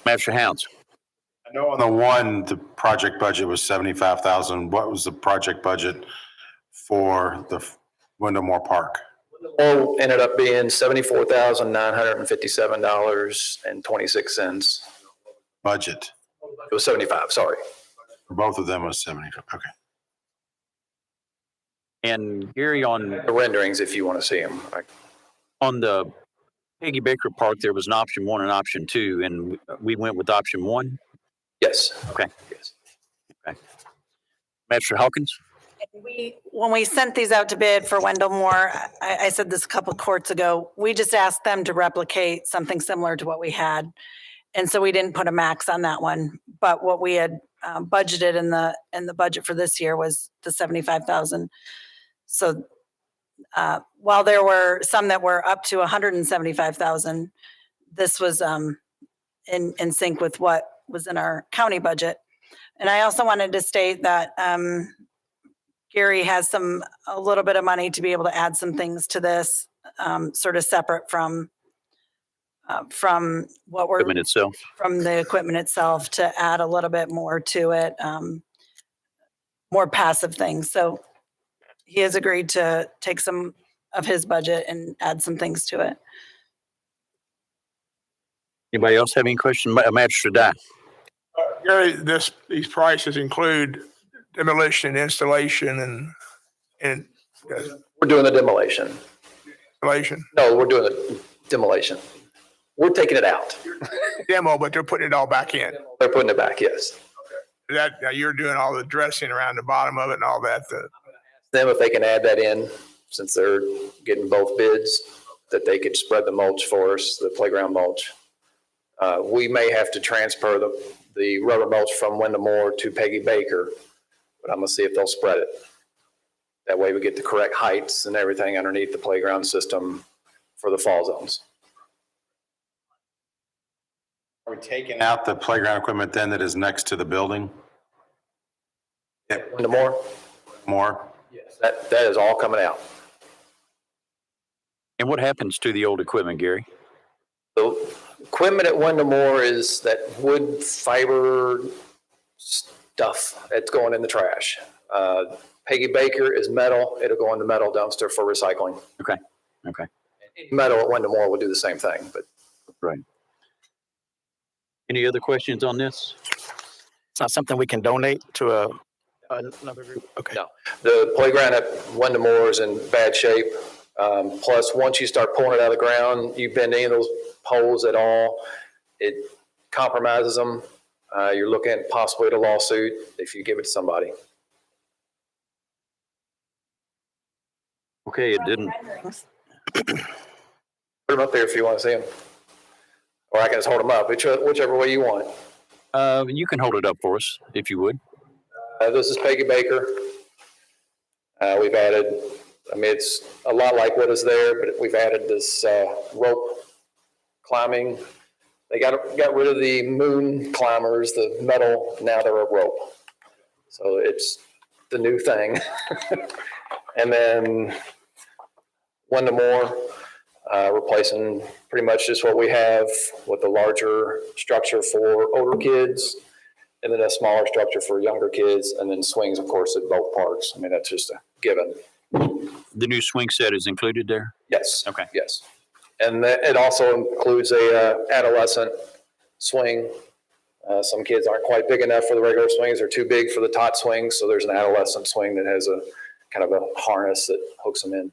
Magistrate Hounds. I know on the one, the project budget was 75,000. What was the project budget for the Wendell Moore Park? All ended up being $74,957.26. Budget. It was 75, sorry. For both of them was 70. Okay. And Gary, on The renderings, if you want to see them. on the Peggy Baker Park, there was an option 1 and option 2, and we went with option 1. Yes. Okay. Yes. Okay. Magistrate Hawkins? When we sent these out to bid for Wendell Moore, I said this a couple of courts ago, we just asked them to replicate something similar to what we had. And so we didn't put a max on that one, but what we had budgeted in the budget for this year was the 75,000. So while there were some that were up to 175,000, this was in sync with what was in our county budget. And I also wanted to state that Gary has a little bit of money to be able to add some things to this, sort of separate from what we're Equipment itself. from the equipment itself, to add a little bit more to it, more passive things. So he has agreed to take some of his budget and add some things to it. Anybody else have any questions? Magistrate Dye. Gary, these prices include demolition, installation, and We're doing the demolition. installation. No, we're doing the demolition. We're taking it out. Demo, but they're putting it all back in. They're putting it back, yes. Now you're doing all the dressing around the bottom of it and all that. Them, if they can add that in, since they're getting both bids, that they could spread the mulch for us, the playground mulch. We may have to transfer the rubber mulch from Wendell Moore to Peggy Baker, but I'm gonna see if they'll spread it. That way we get the correct heights and everything underneath the playground system for the fall zones. Are we taking out the playground equipment then that is next to the building? Wendell Moore? More? That is all coming out. And what happens to the old equipment, Gary? The equipment at Wendell Moore is that wood fiber stuff that's going in the trash. Peggy Baker is metal. It'll go in the metal dumpster for recycling. Okay. Okay. Metal at Wendell Moore will do the same thing, but. Right. Any other questions on this? It's not something we can donate to another group? Okay. No, the playground at Wendell Moore is in bad shape. Plus, once you start pulling it out of the ground, you bend any of those poles at all, it compromises them. You're looking at possibly at a lawsuit if you give it to somebody. Okay, it didn't. Put them up there if you want to see them. Or I can just hold them up, whichever way you want. You can hold it up for us if you would. This is Peggy Baker. We've added, I mean, it's a lot like what is there, but we've added this rope climbing. They got rid of the moon climbers, the metal, now they're a rope. So it's the new thing. And then Wendell Moore, replacing pretty much just what we have with a larger structure for older kids, and then a smaller structure for younger kids, and then swings, of course, at both parks. I mean, that's just a given. The new swing set is included there? Yes. Okay. Yes. And it also includes a adolescent swing. Some kids aren't quite big enough for the regular swings. They're too big for the tot swings. So there's an adolescent swing that has a kind of a harness that hooks them in.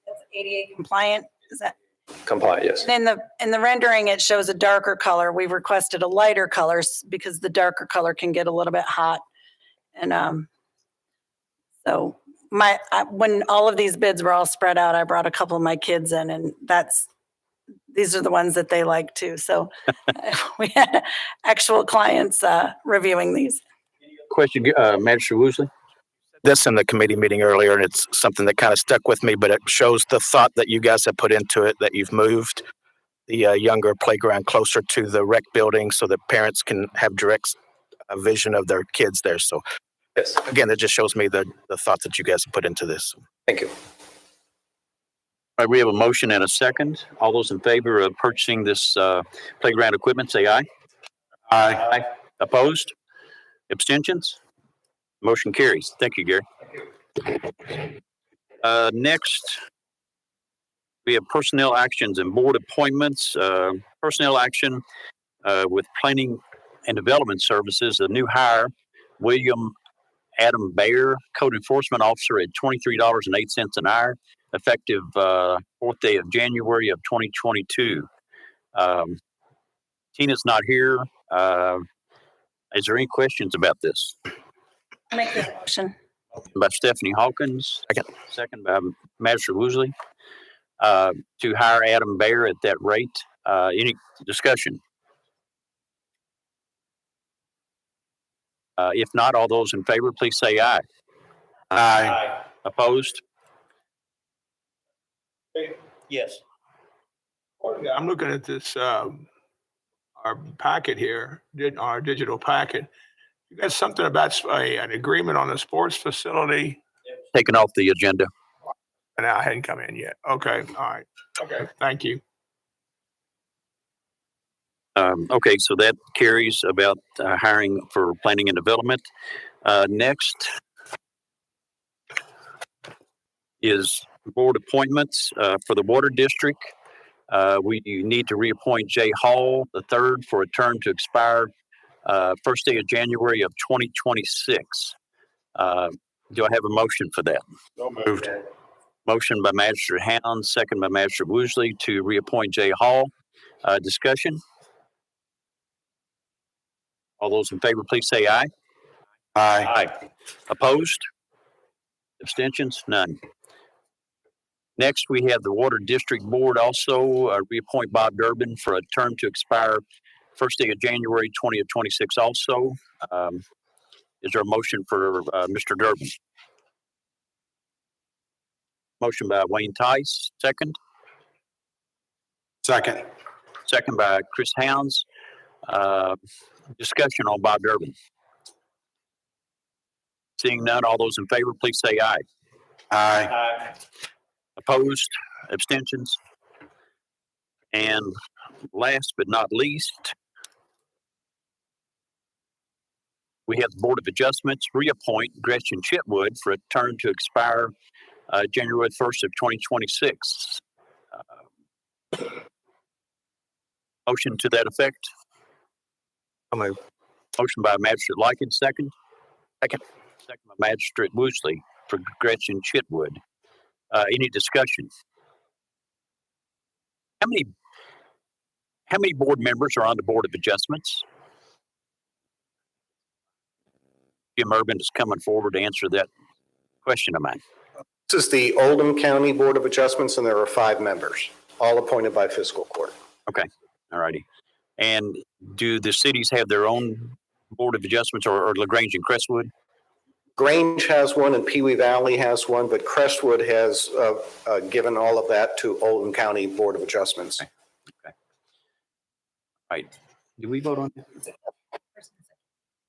That's ADA compliant, is that? Compliant, yes. And in the rendering, it shows a darker color. We've requested a lighter color because the darker color can get a little bit hot. And so when all of these bids were all spread out, I brought a couple of my kids in, and these are the ones that they like too. So we had actual clients reviewing these. Question, Magistrate Woosley? This in the committee meeting earlier, and it's something that kind of stuck with me, but it shows the thought that you guys have put into it, that you've moved the younger playground closer to the rec building so that parents can have direct vision of their kids there. So yes, again, it just shows me the thought that you guys have put into this. Thank you. All right, we have a motion and a second. All those in favor of purchasing this playground equipment, say aye. Aye. Opposed? Abstentions? Motion carries. Thank you, Gary. Next, we have personnel actions and board appointments. Personnel action with Planning and Development Services, a new hire, William Adam Bayer, Code Enforcement Officer at $23.08 an hour, effective 4th day of January of 2022. Tina's not here. Is there any questions about this? I'll make that motion. By Stephanie Hawkins, second by Magistrate Woosley, to hire Adam Bayer at that rate. Any discussion? If not, all those in favor, please say aye. Aye. Opposed? Yes. I'm looking at this, our packet here, our digital packet. You got something about an agreement on a sports facility? Taken off the agenda. And I hadn't come in yet. Okay, all right. Okay, thank you. Okay, so that carries about hiring for planning and development. Next is board appointments for the water district. We need to reappoint Jay Hall III for a term to expire first day of January of 2026. Do I have a motion for that? So moved. Motion by Magistrate Hound, second by Magistrate Woosley to reappoint Jay Hall. Discussion? All those in favor, please say aye. Aye. Opposed? Abstentions? None. Next, we have the Water District Board also reappoint Bob Durbin for a term to expire first day of January 2026 also. Is there a motion for Mr. Durbin? Motion by Wayne Tice, second. Second. Second by Chris Hounds. Discussion on Bob Durbin. Seeing none, all those in favor, please say aye. Aye. Opposed? Abstentions? And last but not least, we have the Board of Adjustments reappoint Gretchen Chitwood for a term to expire January 1st of 2026. Motion to that effect? I'll move. Motion by Magistrate Likens, second. Second. Second by Magistrate Woosley for Gretchen Chitwood. Any discussion? How many board members are on the Board of Adjustments? Jim Urban is coming forward to answer that question of mine. This is the Oldham County Board of Adjustments, and there are 5 members, all appointed by fiscal court. Okay, all righty. And do the cities have their own Board of Adjustments, or LaGrange and Crestwood? Grange has one and Pewee Valley has one, but Crestwood has given all of that to Oldham County Board of Adjustments. Okay. All right. Do we vote on that?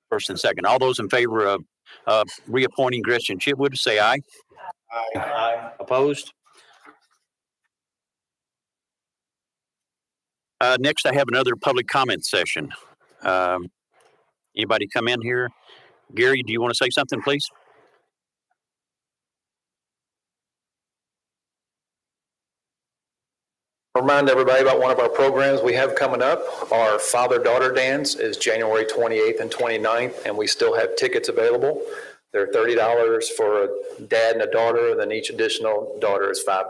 First and second. All those in favor of reappointing Gretchen Chitwood, say aye. Aye. Aye. Opposed? Next, I have another public comment session. Anybody come in here? Gary, do you want to say something, please? Remind everybody about one of our programs we have coming up. Our father-daughter dance is January 28th and 29th, and we still have tickets available. They're $30 for a dad and a daughter, and then each additional daughter is $5.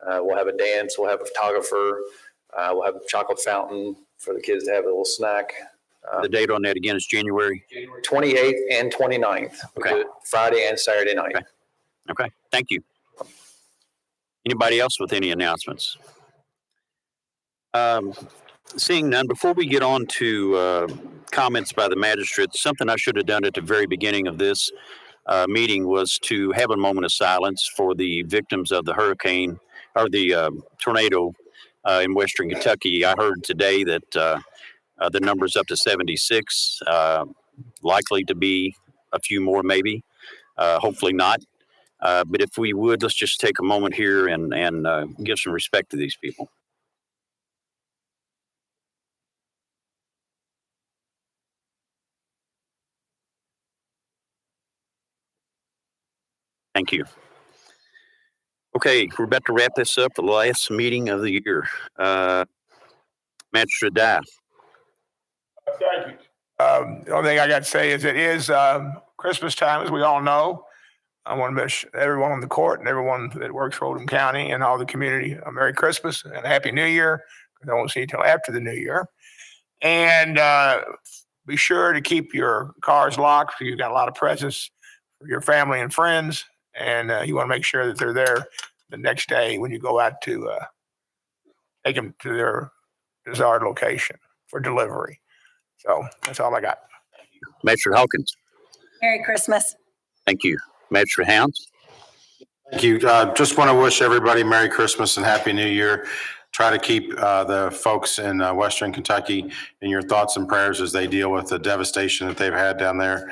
We'll have a dance, we'll have a photographer, we'll have a chocolate fountain for the kids to have a little snack. The date on that again is January 28th and 29th. We do it Friday and Saturday night. Okay, thank you. Anybody else with any announcements? Seeing none, before we get on to comments by the magistrate, something I should have done at the very beginning of this meeting was to have a moment of silence for the victims of the hurricane or the tornado in Western Kentucky. I heard today that the number's up to 76, likely to be a few more maybe, hopefully not. But if we would, let's just take a moment here and give some respect to these people. Thank you. Okay, we're about to wrap this up, the last meeting of the year. Magistrate Dye. Thank you. The only thing I got to say is it is Christmas time, as we all know. I want to wish everyone on the court and everyone that works for Oldham County and all the community a Merry Christmas and a Happy New Year, because I won't see you till after the New Year. And be sure to keep your cars locked, because you've got a lot of presents for your family and friends, and you want to make sure that they're there the next day when you go out to take them to their desired location for delivery. So that's all I got. Magistrate Hawkins. Merry Christmas. Thank you. Magistrate Hounds. Thank you. Just want to wish everybody Merry Christmas and Happy New Year. Try to keep the folks in Western Kentucky in your thoughts and prayers as they deal with the devastation that they've had down there.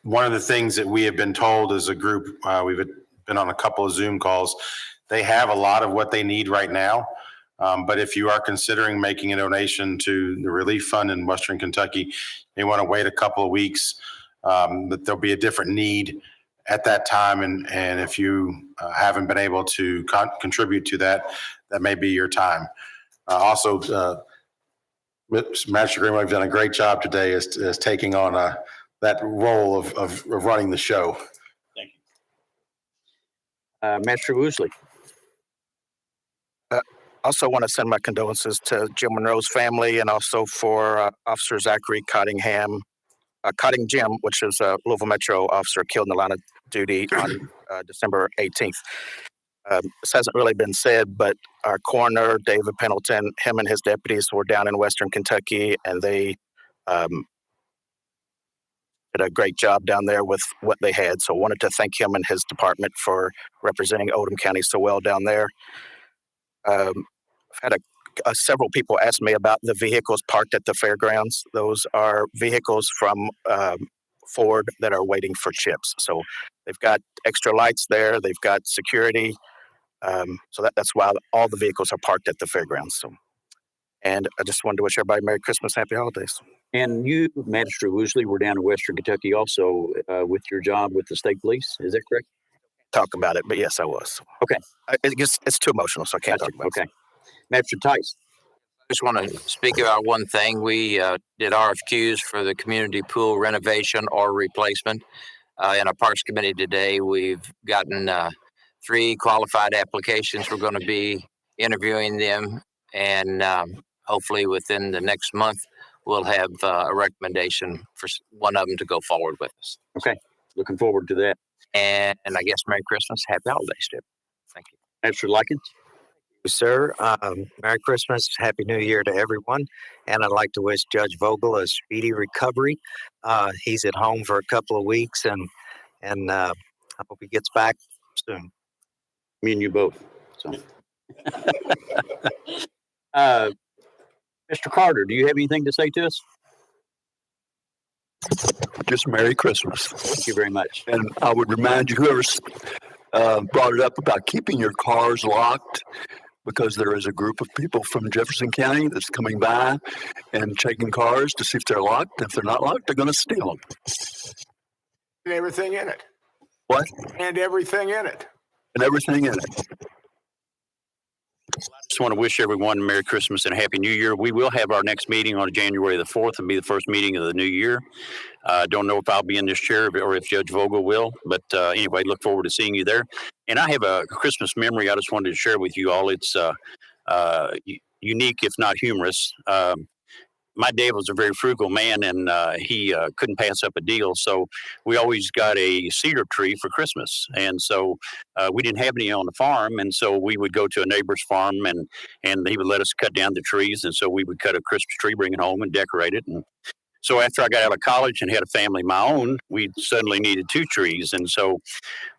One of the things that we have been told as a group, we've been on a couple of Zoom calls, they have a lot of what they need right now. But if you are considering making a donation to the relief fund in Western Kentucky, you may want to wait a couple of weeks. That there'll be a different need at that time. And if you haven't been able to contribute to that, that may be your time. Also, Magistrate Greenwell, you've done a great job today as taking on that role of running the show. Thank you. Magistrate Woosley. Also want to send my condolences to Jim Monroe's family, and also for Officer Zachary Cottingham, Jim, which is a Louisville Metro officer killed in the line of duty on December 18th. This hasn't really been said, but our coroner, David Pendleton, him and his deputies were down in Western Kentucky, and they did a great job down there with what they had. So I wanted to thank him and his department for representing Oldham County so well down there. I've had several people ask me about the vehicles parked at the fairgrounds. Those are vehicles from Ford that are waiting for chips. So they've got extra lights there. They've got security. So that's why all the vehicles are parked at the fairgrounds. So, and I just wanted to wish everybody Merry Christmas, Happy Holidays. And you, Magistrate Woosley, were down in Western Kentucky also with your job with the state police. Is that correct? Talk about it, but yes, I was. Okay. It's too emotional, so I can't Gotcha. talk about it. Okay. Magistrate Tice. I just want to speak about one thing. We did RFQs for the community pool renovation or replacement. In our Parks Committee today, we've gotten 3 qualified applications. We're going to be interviewing them, and hopefully within the next month, we'll have a recommendation for one of them to go forward with us. Okay. Looking forward to that. And I guess Merry Christmas, Happy Holidays, Chip. Thank you. Magistrate Likens. Sir, Merry Christmas, Happy New Year to everyone. And I'd like to wish Judge Vogel a speedy recovery. He's at home for a couple of weeks, and I hope he gets back soon. Me and you both. So, Mr. Carter, do you have anything to say to us? Just Merry Christmas. Thank you very much. And I would remind you, whoever's brought it up about keeping your cars locked, because there is a group of people from Jefferson County that's coming by and checking cars to see if they're locked. If they're not locked, they're going to steal them. And everything in it. What? And everything in it. And everything in it. I just want to wish everyone Merry Christmas and Happy New Year. We will have our next meeting on January the 4th. It'll be the first meeting of the new year. Don't know if I'll be in this chair or if Judge Vogel will, but anyway, look forward to seeing you there. And I have a Christmas memory I just wanted to share with you all. It's unique, if not humorous. My dad was a very frugal man, and he couldn't pass up a deal. So we always got a cedar tree for Christmas. And so we didn't have any on the farm. And so we would go to a neighbor's farm, and he would let us cut down the trees. And so we would cut a Christmas tree, bring it home, and decorate it. And so after I got out of college and had a family of my own, we suddenly needed 2 trees. And so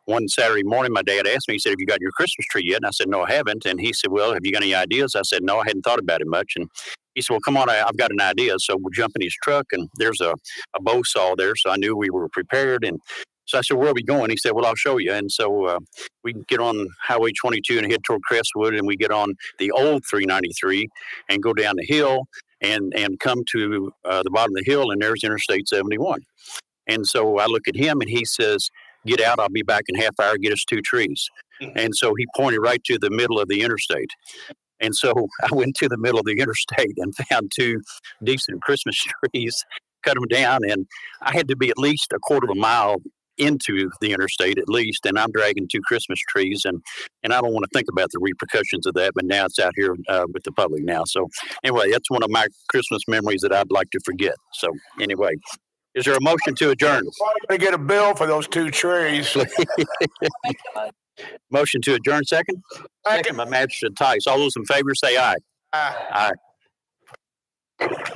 one Saturday morning, my dad asked me, he said, "Have you got your Christmas tree yet?" And I said, "No, I haven't." And he said, "Well, have you got any ideas?" I said, "No, I hadn't thought about it much." And he said, "Well, come on, I've got an idea." So we jump in his truck, and there's a bow saw there. So I knew we were prepared. And so I said, "Where are we going?" He said, "Well, I'll show you." And so we get on Highway 22 and head toward Crestwood, and we get on the old 393 and go down the hill and come to the bottom of the hill, and there's Interstate 71. And so I look at him, and he says, "Get out, I'll be back in half hour, get us 2 trees." And so he pointed right to the middle of the interstate. And so I went to the middle of the interstate and found 2 decent Christmas trees, cut them down, and I had to be at least a quarter of a mile into the interstate at least, and I'm dragging 2 Christmas trees, and I don't want to think about the repercussions of that, but now it's out here with the public now. So anyway, that's one of my Christmas memories that I'd like to forget. So anyway, is there a motion to adjourn? They get a bill for those 2 trees. Motion to adjourn, second? Second by Magistrate Tice. All those in favor say aye. Aye. Aye.